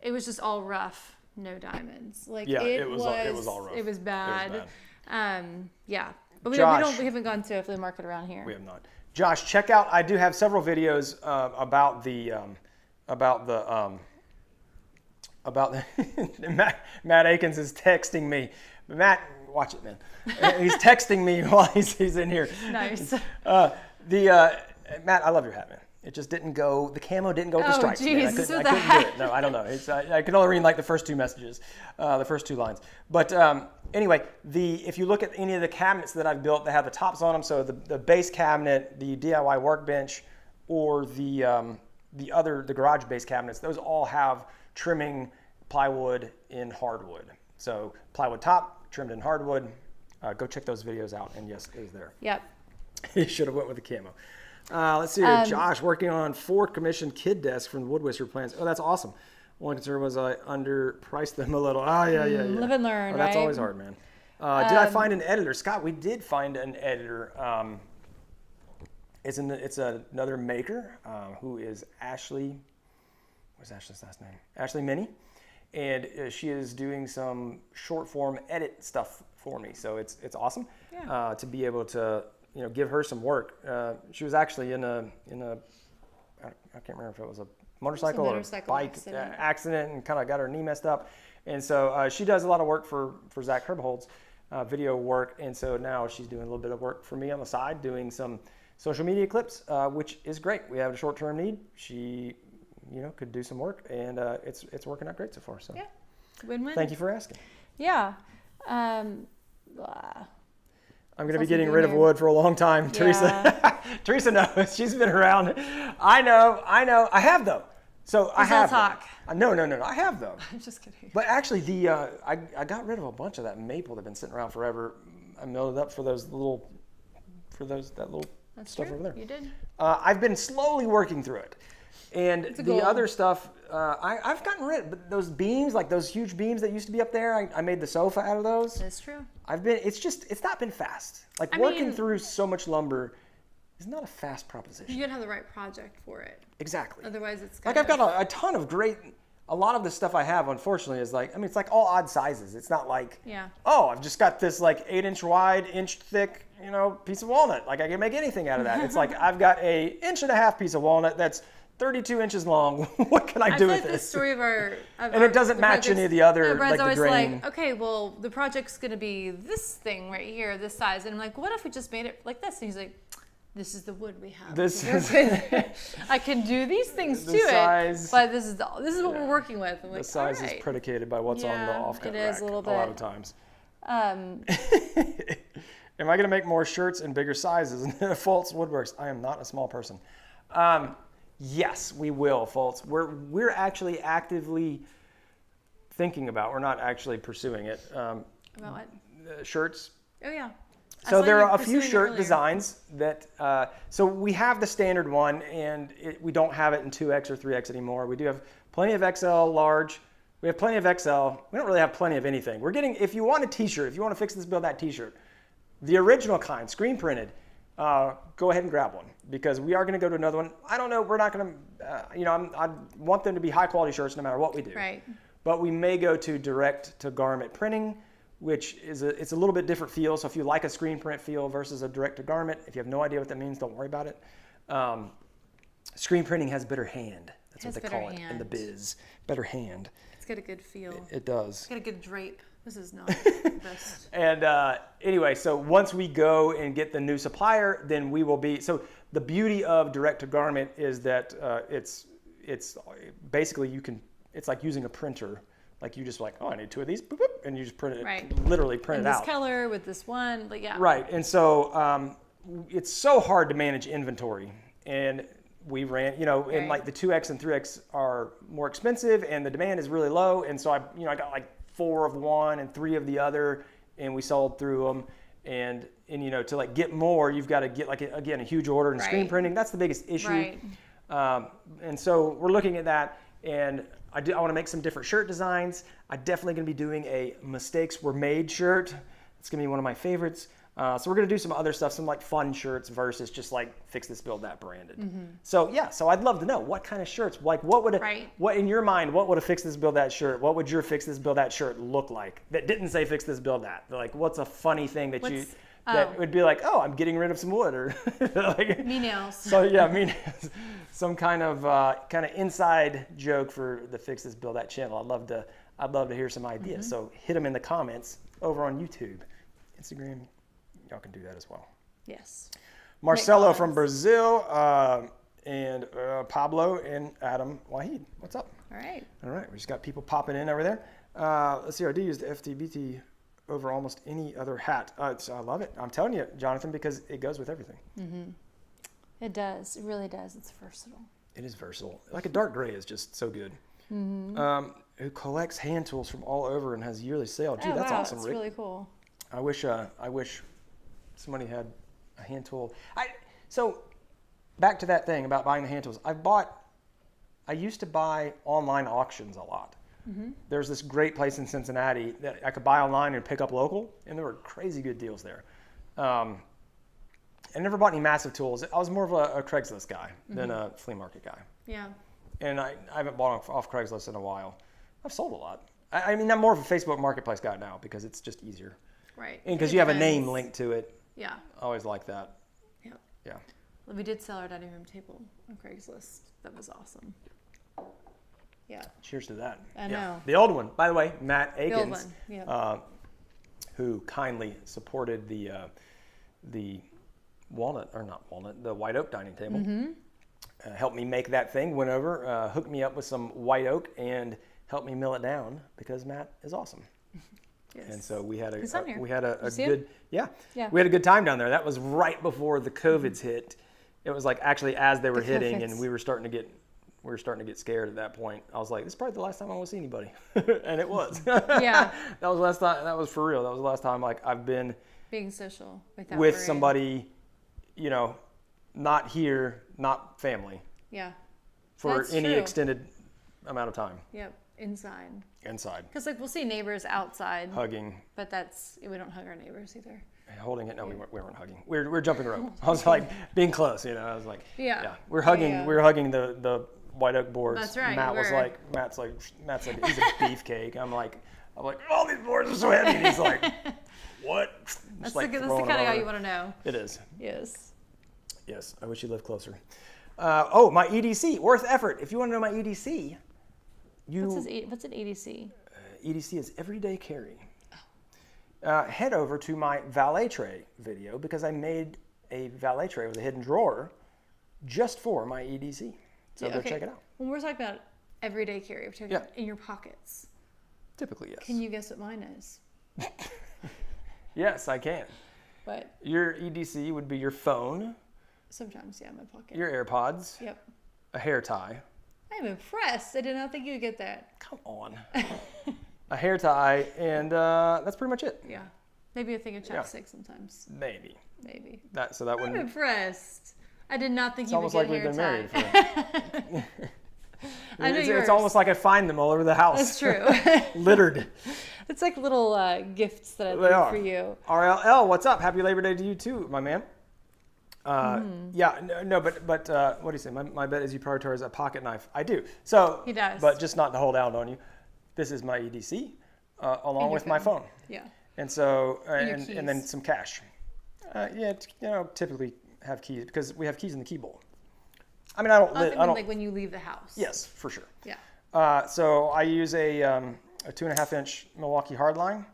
it was just all rough, no diamonds. Like it was all rough. It was bad. It was bad. But we haven't gone to a flea market around here. We have not. Josh, check out. I do have several videos about the Matt Akins is texting me. Matt, watch it, man. He's texting me while he's in here. Nice. Matt, I love your hat, man. It just didn't go. The camo didn't go with the stripes. Geez, I couldn't do it. No, I don't know. I can only read like the first two messages, the first two lines. But anyway, if you look at any of the cabinets that I've built, they have the tops on them. So the base cabinet, the DIY workbench, or the garage base cabinets, those all have trimming plywood in hardwood. So plywood top, trimmed in hardwood. Go check those videos out. And yes, it is there. Yep. You should have went with the camo. Let's see here. Josh working on 4 commissioned kid desks from the Wood Whisperer plans. Oh, that's awesome. One concern was I underpriced them a little. Oh, yeah. Live and learn, That's right? always hard, man. Did I find an editor? Scott, we did find an editor. It's another maker who is Ashley. What's Ashley's last name? Ashley Minnie. And she is doing some short form edit stuff for me. So it's awesome to be able to give her some work. She was actually in a I can't remember if it was a motorcycle or bike accident and kind of got her knee messed up. And so she does a lot of work for Zach Herbehold's video work. And so now she's doing a little bit of work for me on the side, doing some social media clips, which is great. We have a short-term need. She could do some work, and it's working out great so far. So yeah, win-win. Thank you for asking. Yeah. I'm going to be getting rid of wood for a long time. Yeah. Teresa knows. She's been around. I know. I have though. So I have. Talk. No. I have them. I'm just kidding. But actually, I got rid of a bunch of that maple that's been sitting around forever. I milled it up for that little That's stuff true. over there. You did. I've been slowly working through it. And the other stuff, I've gotten rid of those beams, like those huge beams that used to be up there. I made the sofa out of those. That's true. It's not been fast. Working through so much lumber is not a fast proposition. You gotta have the right project for it. Exactly. Otherwise, it's I've got a ton of great. A lot of the stuff I have, unfortunately, is it's like all odd sizes. It's not like, I've just got this 8-inch wide, inch thick, piece of walnut. I can make anything out of that. It's like I've got a 1.5-inch piece of walnut that's 32 inches long. What can I do with this? The story of and it doesn't match any of the other, Brad's the always grain. okay, well, the project's going to be this thing right here, this size. And I'm like, what if we just made it like this? And he's like, this is the wood we have. I can do these things to it, but this is what we're working with. I'm like, the size is predicated by what's on the offcut rack. It is a little bit. A lot of times. Am I going to make more shirts in bigger sizes? Fultz Woodworks. I am not a small person. Yes, we will, Fultz. We're actually actively thinking about. We're not actually pursuing it. About what? Shirts. Oh yeah. So there are a few shirt designs that. So we have the standard one, and we don't have it in 2X or 3X anymore. We do have plenty of XL, large. We have plenty of XL. We don't really have plenty of anything. We're getting. If you want a T-shirt, if you want to fix this, build that T-shirt, the original kind, screen printed. Go ahead and grab one, because we are going to go to another one. I don't know. We're not going to, I want them to be high quality shirts no matter what we do. Right. But we may go to direct to garment printing, which is it's a little bit different feel. So if you like a screen print feel versus a direct to garment, if you have no idea what that means, don't worry about it. Screen printing has better hand. That's what they call it in the biz. Better hand. It's got a good feel. It does. It's got a good drape. This is not the best. And anyway, so once we go and get the new supplier, then we will be. So the beauty of direct to garment is that it's basically it's like using a printer. Like you just I need 2 of these, boop, boop, and you just print it. Right. Literally print it out. This color with this one, Right, and so it's so hard to manage inventory, and we ran, and the 2X and 3X are more expensive, and the demand is really low, and so I got 4 of one and 3 of the other, and we sold through them. And to get more, you've got to get a huge order in screen printing. That's the biggest issue. Right. And so we're looking at that, and I want to make some different shirt designs. I'm definitely going to be doing a mistakes were made shirt. It's going to be one of my favorites. So we're going to do some other stuff, some fun shirts versus just fix this, build that branded. Mm-hmm. So yeah, so I'd love to know what kind of shirts, what in your mind, what would a fix this, build that shirt? What would your fix this, build that shirt look like that didn't say fix this, build that? What's a funny thing that that would be I'm getting rid of some wood or me nails. So yeah, me nails. Some kind of inside joke for the fix this, build that channel. I'd love to hear some ideas. Mm-hmm. So hit them in the comments over on YouTube, Instagram. Y'all can do that as well. Yes. Marcelo from Brazil, and Pablo and Adam Wahid. What's up? All right. We just got people popping in over there. Let's see. I do use the FTBT over almost any other hat. I love it. I'm telling you, Jonathan, because it goes with everything. Mm-hmm. It does. It really does. It's versatile. It is versatile. A dark gray is just so good. Mm-hmm. Who collects hand tools from all over and has yearly sale. Gee, that's awesome, That's Rick. really cool. I wish somebody had a hand tool. So back to that thing about buying the hand tools. I used to buy online auctions a lot. There's this great place in Cincinnati that I could buy online and pick up local, and there were crazy good deals there. I never bought any massive tools. I was more of a Craigslist guy than a flea market guy. Yeah. And I haven't bought off Craigslist in a while. I've sold a lot. I mean, I'm more of a Facebook Marketplace guy now because it's just easier. Right. And because you have a name linked to it. Yeah. I always like that. Yep. Yeah. Well, we did sell our dining room table on Craigslist. That was awesome. Yeah. Cheers to that. I know. The old one, by the way, Matt Akins, The old one. Yeah. who kindly supported the the white oak dining table. Helped me make that thing. Went over, hooked me up with some white oak, and helped me mill it down because Matt is awesome. Yes. And so we had a See good him? yeah. Yeah. We had a good time down there. That was right before the COVIDs hit. It was like actually as they were hitting, and we were starting to get scared at that point. I was like, this is probably the last time I will see anybody, and it was. Yeah. That was the last time. That was for real. That was the last time like I've been Being social with somebody, you know, not here, not family. Yeah. For That's any true. extended amount of time. Yep. Inside. Inside. Because we'll see neighbors outside. Hugging. But we don't hug our neighbors either. Holding it. No, we weren't hugging. We were jumping rope. I was like being close. You know. I was like. Yeah. We're hugging. Yeah. We're hugging the white oak boards. That's right. Matt's like he's a beefcake. I'm like all these boards are so heavy. And he's like, what? That's the kind of guy you want to know. It is. Yes. Yes. I wish you lived closer. My EDC, worth effort. If you want to know my EDC, What's an EDC? EDC is everyday carry. Head over to my valet tray video because I made a valet tray with a hidden drawer just for my EDC. So go check it out. When we're talking about everyday carry, we're talking about in your pockets. Typically, yes. Can you guess what mine is? Yes, I can. What? Your EDC would be your phone. Sometimes, yeah, in my pocket. Your AirPods. Yep. A hair tie. I'm impressed. I did not think you would get that. Come on. A hair tie, and that's pretty much it. Yeah. Maybe a thing of chapstick sometimes. Maybe. That wouldn't. I'm impressed. I did not think you would It's get almost a like hair we've been married for. I know yours. It's almost like I find them all over the house. That's true. Littered. It's like little gifts that I They leave are. for you. RLL, what's up? Happy Labor Day to you too, my man. Yeah, no, but what do you say? My bet is you prioritize a pocket knife. I do. So He does. But just not to hold out on you. This is my EDC, along with my phone. Yeah. And so And your and then keys. some cash. Typically have keys because we have keys in the key bowl. I mean, I don't. Like when you leave the house. Yes, for sure. Yeah. So I use a 2.5-inch Milwaukee hardline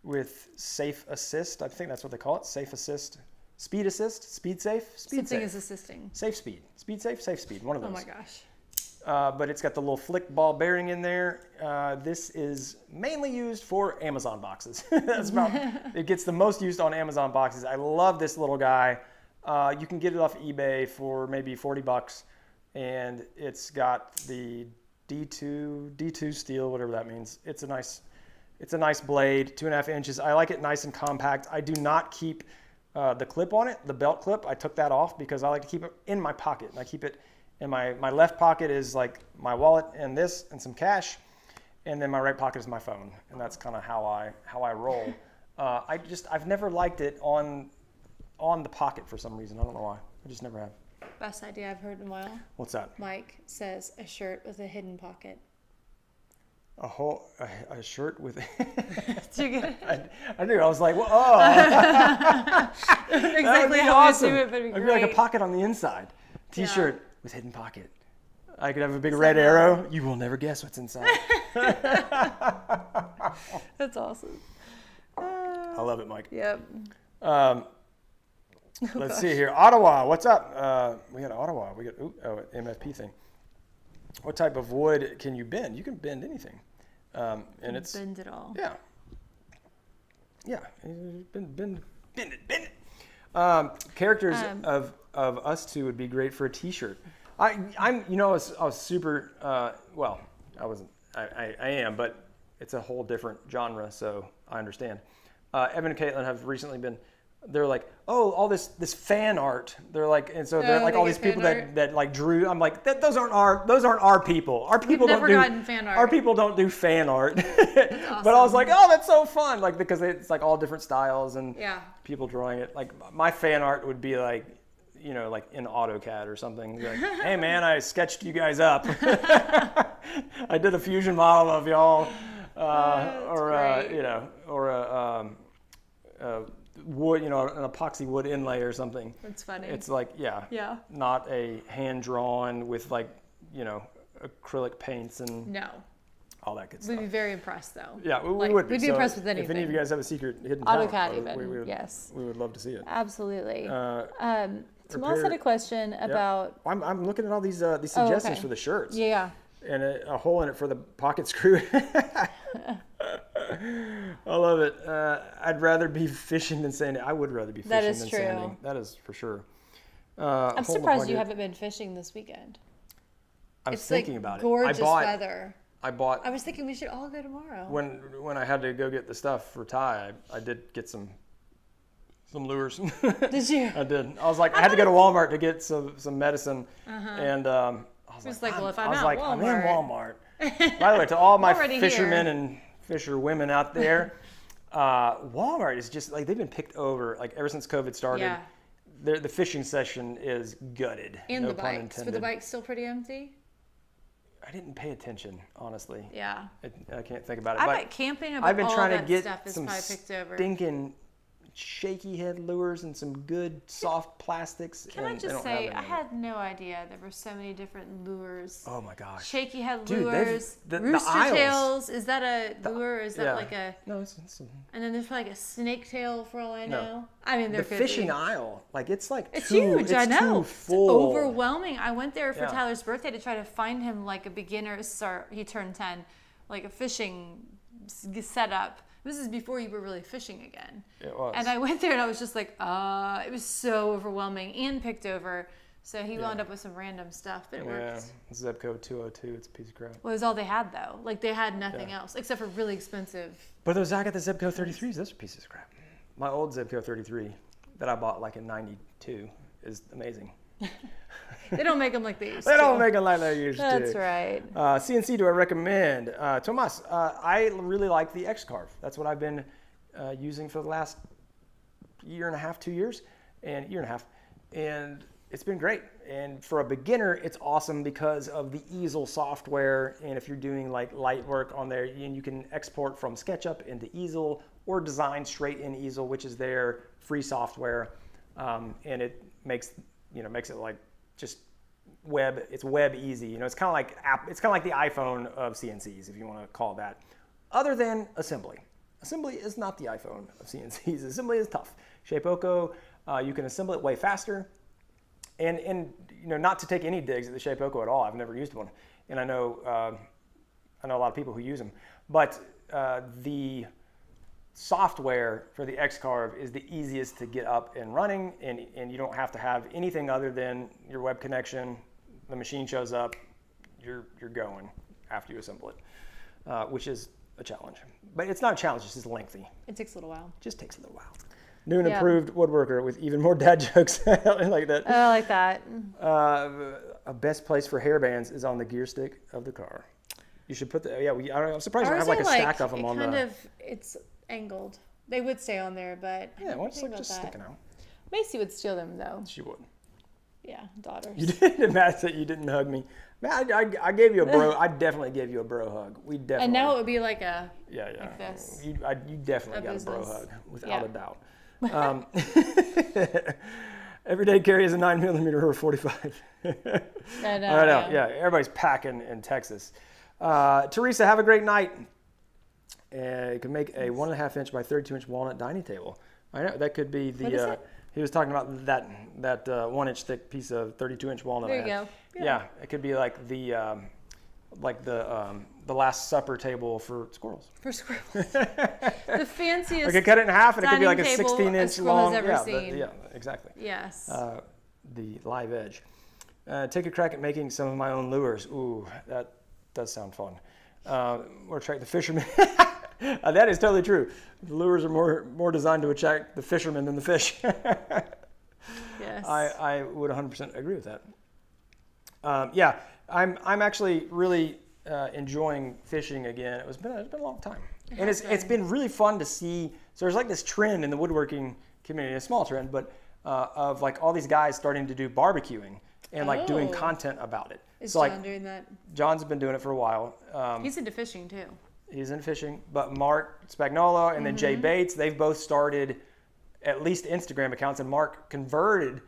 with Safe Assist. I think that's what they call it. Safe Assist. Speed Assist. Speed Safe. Speed Something Safe. is assisting. Safe Speed. Speed Safe. Safe Speed. One of those. Oh my gosh. But it's got the little flick ball bearing in there. This is mainly used for Amazon boxes. That's about. It gets the most used on Amazon boxes. I love this little guy. You can get it off eBay for maybe $40, and it's got the D2 steel, whatever that means. It's a nice blade, 2.5 inches. I like it nice and compact. I do not keep the clip on it, the belt clip. I took that off because I like to keep it in my pocket. And I keep it in my left pocket is like my wallet and this and some cash, and then my right pocket is my phone. And that's kind of how I roll. I've never liked it on the pocket for some reason. I don't know why. I just never have. Best idea I've heard in a while. What's that? Mike says a shirt with a hidden pocket. A shirt with. Did you get it? I knew. I was like, well, oh. Exactly how awesome. I do it, but it'd be It'd great. be like a pocket on the inside. T-shirt with hidden pocket. I could have a big red arrow. You will never guess what's inside. That's awesome. I love it, Mike. Yep. Let's see here. Ottawa, what's up? We got Ottawa. We got MFP thing. What type of wood can you bend? You can bend anything, and it's bend it all. Yeah. Yeah. Bend it. Characters of us two would be great for a T-shirt. I was super. Well, I wasn't. I am, but it's a whole different genre, so I understand. Evan and Caitlin have recently been they're like, oh, all this fan art. They're like, and so they're like all these people that like drew. I'm like, those aren't our people. Our people We've never gotten fan art. Our people don't do fan art. Awesome. But I was like, oh, that's so fun. Like, because it's like all different styles and people drawing it. Like my fan art would be like, you know, like in AutoCAD or something. Like, hey man, I sketched you guys up. I did a fusion model of y'all, you know, or a wood, you know, an epoxy wood inlay or something. That's funny. It's like, not a hand drawn with like, you know, acrylic paints and all that good stuff. We'd be very impressed though. Yeah, we would be. We'd be impressed with anything. If any of you guys have a secret hidden AutoCAD talent, even, we would love to see it. Absolutely. Tomas had a question about. I'm looking at all these suggestions for the shirts. Yeah. And a hole in it for the pocket screw. I love it. I'd rather be fishing than sanding. I would rather be fishing than sanding. That is for sure. I'm surprised you haven't been fishing this weekend. I was thinking about it. Gorgeous weather. I was thinking we should all go tomorrow. When I had to go get the stuff for Ty, I did get some lures. Did you? I did. I was like, I had to go to Walmart to get some medicine, and I was like, well, if I'm in Walmart. By the way, to all my fishermen and fisher women out there, Walmart is just like, they've been picked over like ever since COVID started. Yeah. The fishing session is gutted. And no the pun bikes. intended. Were the bikes still pretty empty? I didn't pay attention, honestly. Yeah. I can't think about it. I but bet camping about I've been all trying that to get stuff is some probably picked over. stinking shaky head lures and some good soft plastics. Can I just say, I had no idea there were so many different lures. Oh my gosh. Shaky head Dude, lures, rooster tails. Is that a lure or is that like a... No, it's and then there's probably like a snake tail for all I know. No. I mean, there the could fishing be. aisle, like it's like it's too, huge, I know. It's full. It's overwhelming. I went there for Tyler's birthday to try to find him like a beginner, he turned 10, like a fishing setup. This is before you were really fishing again. It was. And I went there and I was just like, it was so overwhelming and picked over. So he wound up with some random stuff, but it worked. Yeah, Zebco 202, it's a piece of crap. Well, it was all they had though. Like they had nothing else except for really expensive. But those, I got the Zebco 33s, those are pieces of crap. My old Zebco 33 that I bought like in 92 is amazing. They don't make them like they used to. They don't make them like they used to. That's right. CNC, do I recommend? Tomas, I really like the X-Carve. That's what I've been using for the last year and a half, 2 years, and and it's been great. And for a beginner, it's awesome because of the easel software. And if you're doing like light work on there, you can export from SketchUp into easel or design straight in easel, which is their free software, and it makes it like just web. It's web easy. It's kind of like the iPhone of CNCs, if you want to call it that. Other than assembly. Assembly is not the iPhone of CNCs. Assembly is tough. Shapeoko, you can assemble it way faster. And not to take any digs at the Shapeoko at all. I've never used one, and I know a lot of people who use them. But the software for the X-Carve is the easiest to get up and running, and you don't have to have anything other than your web connection. The machine shows up, you're going after you assemble it, which is a challenge. But it's not a challenge, it's just lengthy. It takes a little while. Just takes a little while. New and improved woodworker with even more dad jokes like that. I like that. A best place for hair bands is on the gear stick of the car. You should put I'm surprised we have like a stack of them on the... It's angled. They would stay on there, but it's like just sticking out. Macy would steal them though. She would. Yeah, daughters. You didn't mad that you didn't hug me. Man, I gave you a bro. I definitely gave you a bro hug. We definitely. And now it would be like a. Yeah. Like this. You definitely got a bro hug without a doubt. Everyday carry is a 9mm or a 45. I know. All right, yeah. Everybody's packing in Texas. Teresa, have a great night. You can make a 1.5 inch by 32-inch walnut dining table. I know that could be the. What is it? He was talking about that 1-inch thick piece of 32-inch walnut. There you go. Yeah, it could be like the Last Supper table for squirrels. For squirrels. The fanciest. I could cut it in half, and it could be like a dining table 16-inch long. has ever seen. Yeah, exactly. Yes. The live edge. Take a crack at making some of my own lures. Ooh, that does sound fun. Or track the fishermen. That is totally true. The lures are more designed to attract the fishermen than the fish. Yes. I would 100% agree with that. Yeah, I'm actually really enjoying fishing again. It's been a long time, and it's been really fun to see. So there's like this trend in the woodworking community, a small trend, but of like all these guys starting to do barbecuing and like doing content about it. Is so John doing that? John's been doing it for a while. He's into fishing too. He's into fishing, but Mark Spagnuolo and then Jay Bates, they've both started at least Instagram accounts, and Mark converted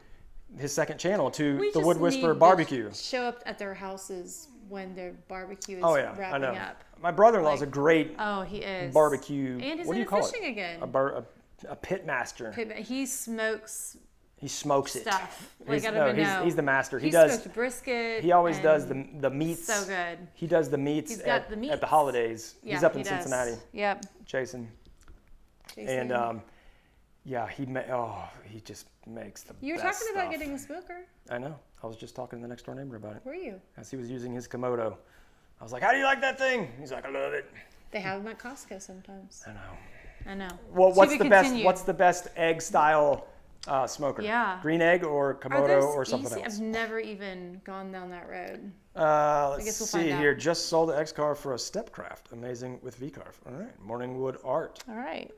his second channel to the Wood Whisperer Barbecue. Show up at their houses when their barbecue is I know. wrapping up. My brother-in-law is a great he is barbecue. And he's what do you into call fishing it? again. A pit master. He smokes He smokes stuff. it. Like, I don't even know. He's the master. He smoked brisket. He always does the meats. So good. He does the meats, He's got the meats at the holidays. Yeah, he's up in he does. Cincinnati. Yep. Jason. And he just makes the You were best talking about stuff. getting a smoker. I know. I was just talking to the next door neighbor about it. Were you? As he was using his Komodo. I was like, how do you like that thing? He's like, I love it. They have them at Costco sometimes. I know. I know. Well, To be continued. what's the best egg style smoker? Yeah. Green egg or Are Komodo those or something easy? else? I've never even gone down that road. Let's guess we'll see find out. here. Just sold the X car for a step craft. Amazing with V carve. All right. Morningwood art. All right.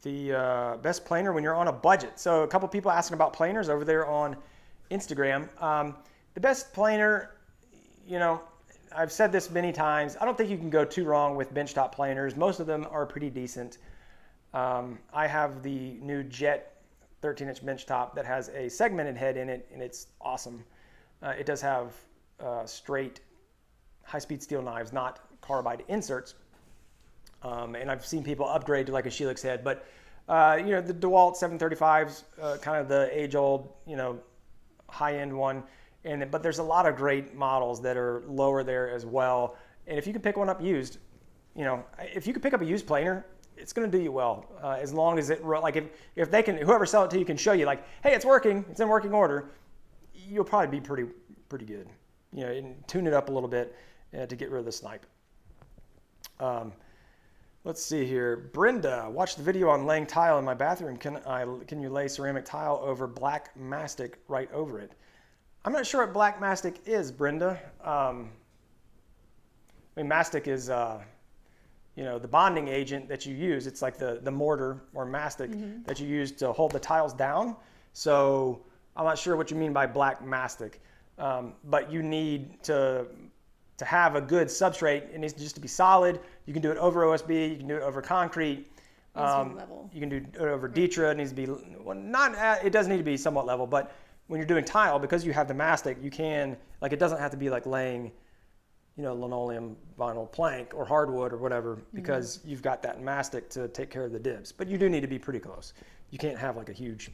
The best planer when you're on a budget. So a couple people asking about planers over there on Instagram. The best planer, I've said this many times. I don't think you can go too wrong with benchtop planers. Most of them are pretty decent. I have the new Jet 13-inch benchtop that has a segmented head in it, and it's awesome. It does have straight high-speed steel knives, not carbide inserts. And I've seen people upgrade to like a Shelix head, but the DeWalt 735's kind of the age-old, high-end one. But there's a lot of great models that are lower there as well. And if you can pick one up used, if you can pick up a used planer, it's going to do you well. As long as if they can, whoever sell it to you can show you like, hey, it's working, it's in working order, you'll probably be pretty good. And tune it up a little bit to get rid of the snipe. Let's see here. Brenda, watched the video on laying tile in my bathroom. Can you lay ceramic tile over black mastic right over it? I'm not sure what black mastic is, Brenda. Mastic is, the bonding agent that you use. It's like the mortar or mastic that you use to hold the tiles down. So I'm not sure what you mean by black mastic, but you need to have a good substrate. It needs just to be solid. You can do it over OSB. You can do it over concrete. Level. You can do it over Ditra. It needs to be it does need to be somewhat level, but when you're doing tile, because you have the mastic, you can, it doesn't have to be like laying, linoleum, vinyl plank or hardwood or whatever, because you've got that mastic to take care of the dibs. But you do need to be pretty close. You can't have like a huge,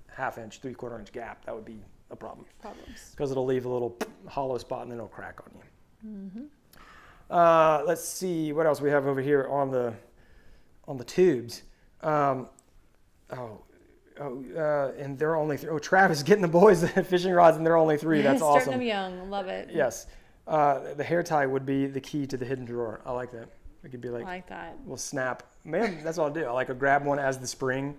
half-inch, 3/4 inch gap. That would be a problem. Problems. Because it'll leave a little hollow spot and then it'll crack on you. Let's see what else we have over here on the tubes. And they're only three. Oh, Travis getting the boys the fishing rods, and they're only three. That's Starting awesome. them young, love it. Yes, the hair tie would be the key to the hidden drawer. I like that. It could be I like that. We'll snap. Man, that's what I'll do. I grab one as the spring.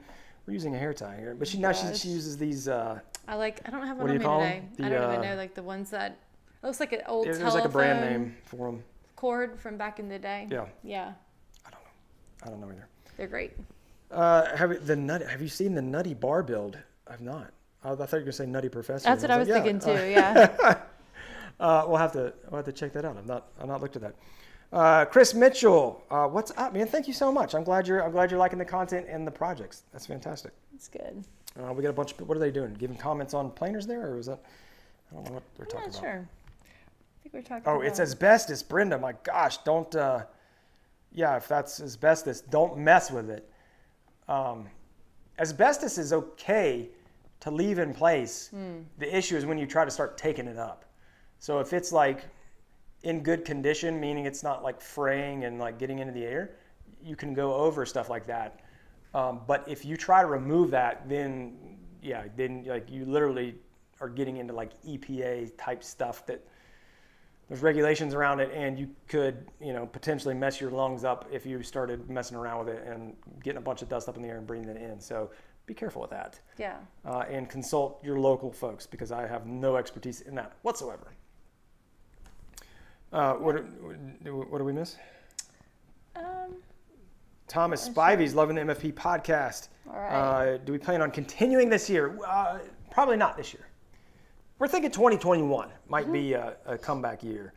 We're using a hair tie here, but she uses these. I don't have one what do on you me call today. them? I don't even know the ones that it looks like an old telephone. There's like a brand name for them. Cord from back in the day. Yeah. Yeah. I don't know either. They're great. Have you seen the Nutty bar build? I've not. I thought you were going to say Nutty Professor. That's what I was thinking too. Yeah. We'll have to check that out. I've not looked at that. Chris Mitchell, what's up, man? Thank you so much. I'm glad you're liking the content and the projects. That's fantastic. That's good. We got a bunch of. What are they doing? Giving comments on planers there, or is that? I don't know what they're talking about. I'm not sure. I think we're talking. Oh, it's asbestos, Brenda. My gosh, don't. If that's asbestos, don't mess with it. Asbestos is okay to leave in place. The issue is when you try to start taking it up. So if it's in good condition, meaning it's not fraying and getting into the air, you can go over stuff like that. But if you try to remove that, then you literally are getting into EPA type stuff that there's regulations around it, and you could, potentially mess your lungs up if you started messing around with it and getting a bunch of dust up in the air and breathing it in. So be careful with that. Yeah. And consult your local folks, because I have no expertise in that whatsoever. What do we miss? Thomas Spivey's loving the MFP podcast. All right. Do we plan on continuing this year? Probably not this year. We're thinking 2021 might be a comeback year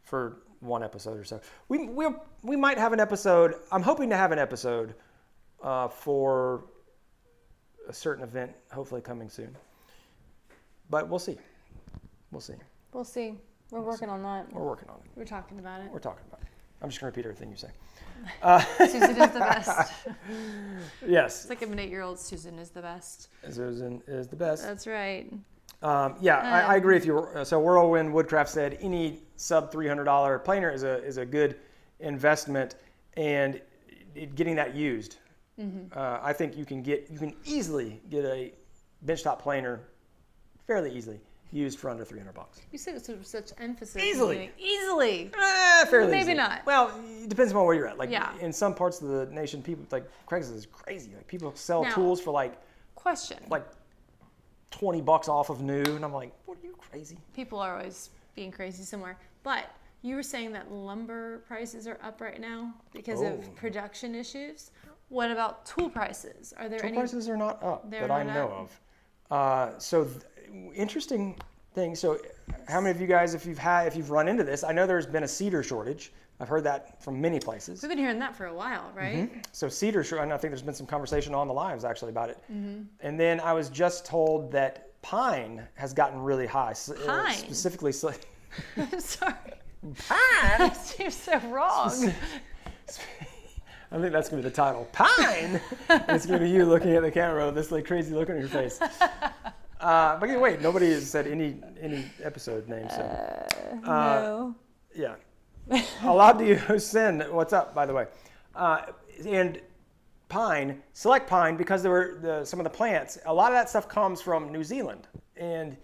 for one episode or so. We might have an episode. I'm hoping to have an episode for a certain event, hopefully coming soon. But we'll see. We'll see. We're working on that. We're working on it. We're talking about it. We're talking about it. I'm just going to repeat everything you say. Susan is the best. Yes. It's like I'm an 8-year-old. Susan is the best. Susan is the best. That's right. I agree with you. So Whirlwind Woodcraft said any sub $300 planer is a good investment, and getting that used. Mm-hmm. I think you can easily get a benchtop planer fairly easily used for under $300. You said it with such emphasis. Easily. Fairly Maybe easily. not. Well, it depends on where you're at. Like Yeah. in some parts of the nation, people like Craigslist is crazy. Like people sell Now, tools for question. like $20 off of new, and I'm like, what are you crazy? People are always being crazy somewhere. But you were saying that lumber prices are up right now because of production issues. What about tool prices? Are there Tool any prices are not up They're that I not know of. Interesting thing. So, how many of you guys, if you've run into this, I know there's been a cedar shortage. I've heard that from many places. We've been hearing that for a while, right? Mm-hmm. So cedar, and I think there's been some conversation on the lives actually about it. Mm-hmm. And then I was just told that pine has gotten really high. Pine? Specifically. I'm sorry. Pine? That seems so wrong. I think that's going to be the title. Pine! It's going to be you looking at the camera with this crazy look on your face. But wait, nobody has said any episode name. So. No. Yeah. Alabdi Hussein, what's up, by the way? And pine, select pine, because there were some of the plants. A lot of that stuff comes from New Zealand, and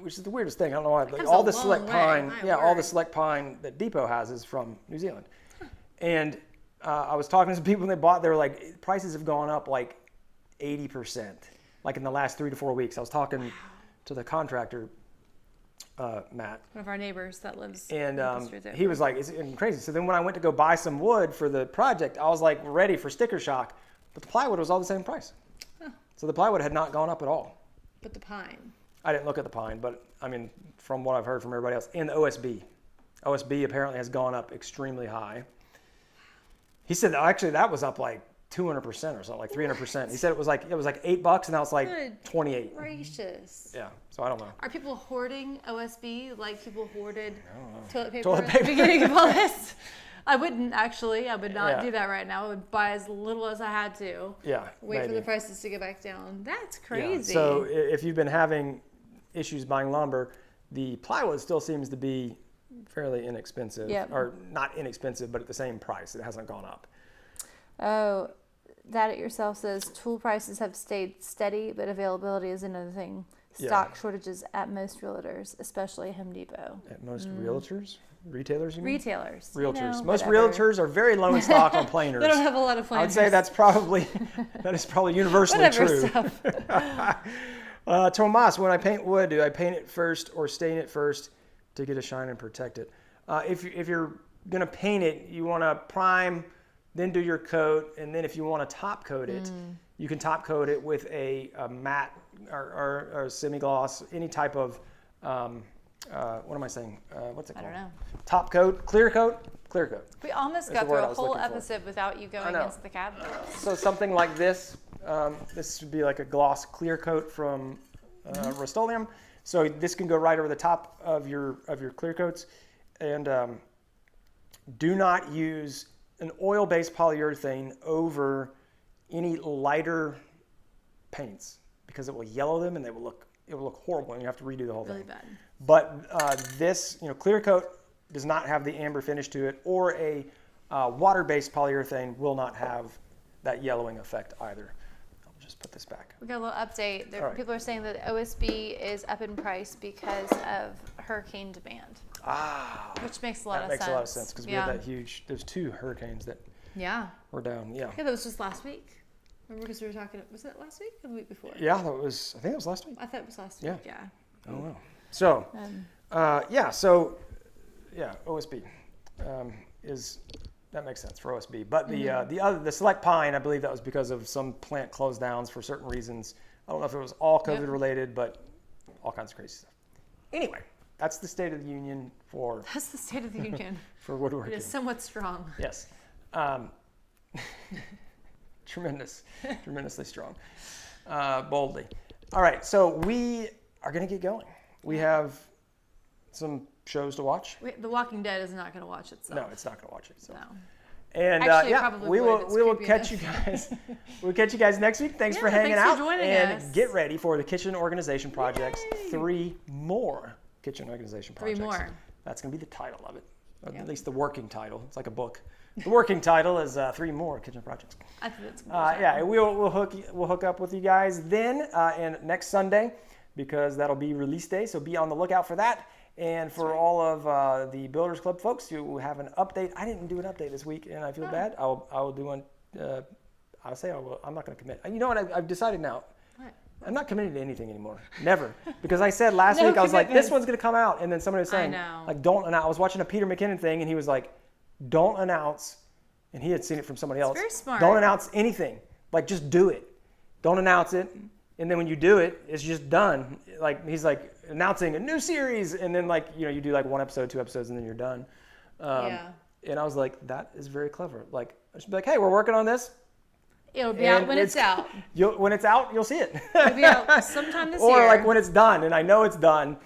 which is the weirdest thing. I don't know why. All the select pine, all the select pine that Depot has is from New Zealand. And I was talking to some people, and they were like, prices have gone up like 80%, like in the last 3 to 4 weeks. I was talking to the contractor. Matt, one of our neighbors that lives and he was like, it's crazy. So then when I went to go buy some wood for the project, I was like ready for sticker shock, but the plywood was all the same price. Huh. So the plywood had not gone up at all. But the pine. I didn't look at the pine, but I mean, from what I've heard from everybody else, and the OSB apparently has gone up extremely high. He said actually that was up like 200% or something, like 300%. He said it was like $8, and now it's like 28. Gracious. Yeah, so I don't know. Are people hoarding OSB like people hoarded toilet Toilet paper at the beginning of all this? I wouldn't actually. I would not do that right now. I would buy as little as I had to. Yeah. Wait for the prices to get back down. That's crazy. Yeah. So if you've been having issues buying lumber, the plywood still seems to be fairly inexpensive. Yep. Or not inexpensive, but at the same price. It hasn't gone up. Oh, That It Yourself says tool prices have stayed steady, but availability is another thing. Stock shortages at most realtors, especially Home Depot. At most realtors? Retailers, you mean? Retailers. Realtors. Most realtors are very low in stock on planers. They don't have a lot of planers. I would say that is probably universally true. Tomas, when I paint wood, do I paint it first or stain it first to get a shine and protect it? If you're going to paint it, you want to prime, then do your coat, and then if you want to top coat it, you can top coat it with a matte or semi-gloss, any type of, what am I saying? What's it called? I don't know. Top coat, clear coat. We almost got through a whole episode without you going against the cabinet. So something like this, this would be like a gloss clear coat from Rust-Oleum. So this can go right over the top of your clear coats, and do not use an oil-based polyurethane over any lighter paints, because it will yellow them and it will look horrible, and you have to redo the whole thing. Really bad. But this, clear coat does not have the amber finish to it, or a water-based polyurethane will not have that yellowing effect either. I'll just put this back. We got a little update. All right. People are saying that OSB is up in price because of hurricane demand. Which makes a lot of sense. That makes a lot of sense because we had there's 2 hurricanes that were down. Yeah. Yeah, that was just last week. Remember, because we were talking, was it last week or the week before? Yeah, I think it was last week. I thought it was last week, yeah. Oh, wow. So, OSB that makes sense for OSB. But the select pine, I believe that was because of some plant closed downs for certain reasons. I don't know if it was all COVID related, but all kinds of crazy stuff. Anyway, that's the State of the Union for... That's the State of the Union. For woodworking. It is somewhat strong. Yes. Tremendously strong. Boldly. All right, so we are going to get going. We have some shows to watch. The Walking Dead is not going to watch itself. No, it's not going to watch itself. No. And Actually, we will catch you guys. We'll catch you guys next week. Thanks for hanging out. For joining and us. Get ready for the kitchen organization projects. Yay! 3 more kitchen organization projects. 3 more. That's going to be the title of it. Or at least the working title. It's like a book. The working title is 3 more kitchen projects. I think that's good. We'll hook up with you guys then and next Sunday because that'll be release day. So be on the lookout for that. And for all of the Builders Club folks who have an update, I didn't do an update this week, and I feel bad. I will do one. I'll say I will. I'm not going to commit. You know what? I've decided now. What? I'm not committed to anything anymore. Never. Because I said last week, I was like, this one's going to come out. And then somebody was saying, like, don't announce. I was watching a Peter McKinnon thing, and he was like, don't announce. And he had seen it from somebody else. Very smart. Don't announce anything. Like, just do it. Don't announce it. And then when you do it, it's just done. Like, he's like announcing a new series. And then, like, you do like 1 episode, 2 episodes, and then you're done. And I was like, that is very clever. Like, I should be like, hey, we're working on this. It'll be out when it's out. When it's out, you'll see it. It'll be out sometime this year. Or like when it's done, and I know it's done,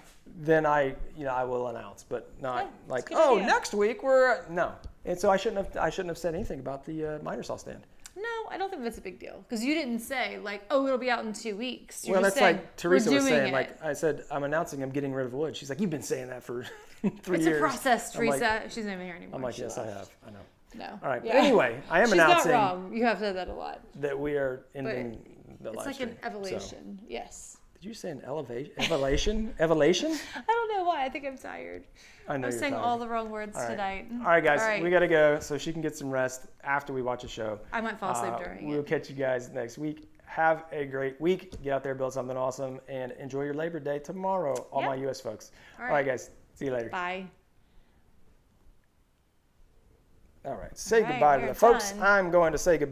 then I will announce, but not like, oh, next week no. And so I shouldn't have said anything about the miter saw stand. No, I don't think that's a big deal because you didn't say like, oh, it'll be out in 2 weeks. Well, that's like Teresa was saying. Like I said, I'm announcing I'm getting rid of wood. She's like, you've been saying that for 3 years. It's a process, Teresa. Like, she's not even here anymore. I'm like, yes, I have. I know. No. All right. Yeah. But anyway, I am announcing. She's not wrong. You have said that a lot. That we are ending the live stream. It's like an evolution. So. Yes. Did you say an evolution? Evolution? I don't know why. I think I'm tired. I know I'm saying tired. all the wrong words tonight. All right, guys. We got to go so she can get some rest after we watch a show. I might fall asleep during it. We'll catch you guys next week. Have a great week. Get out there, build something awesome, and enjoy your Labor Day tomorrow, all my U.S. folks. All right, guys. See you later. Bye. All right. Say goodbye to the folks. I'm going to say goodbye.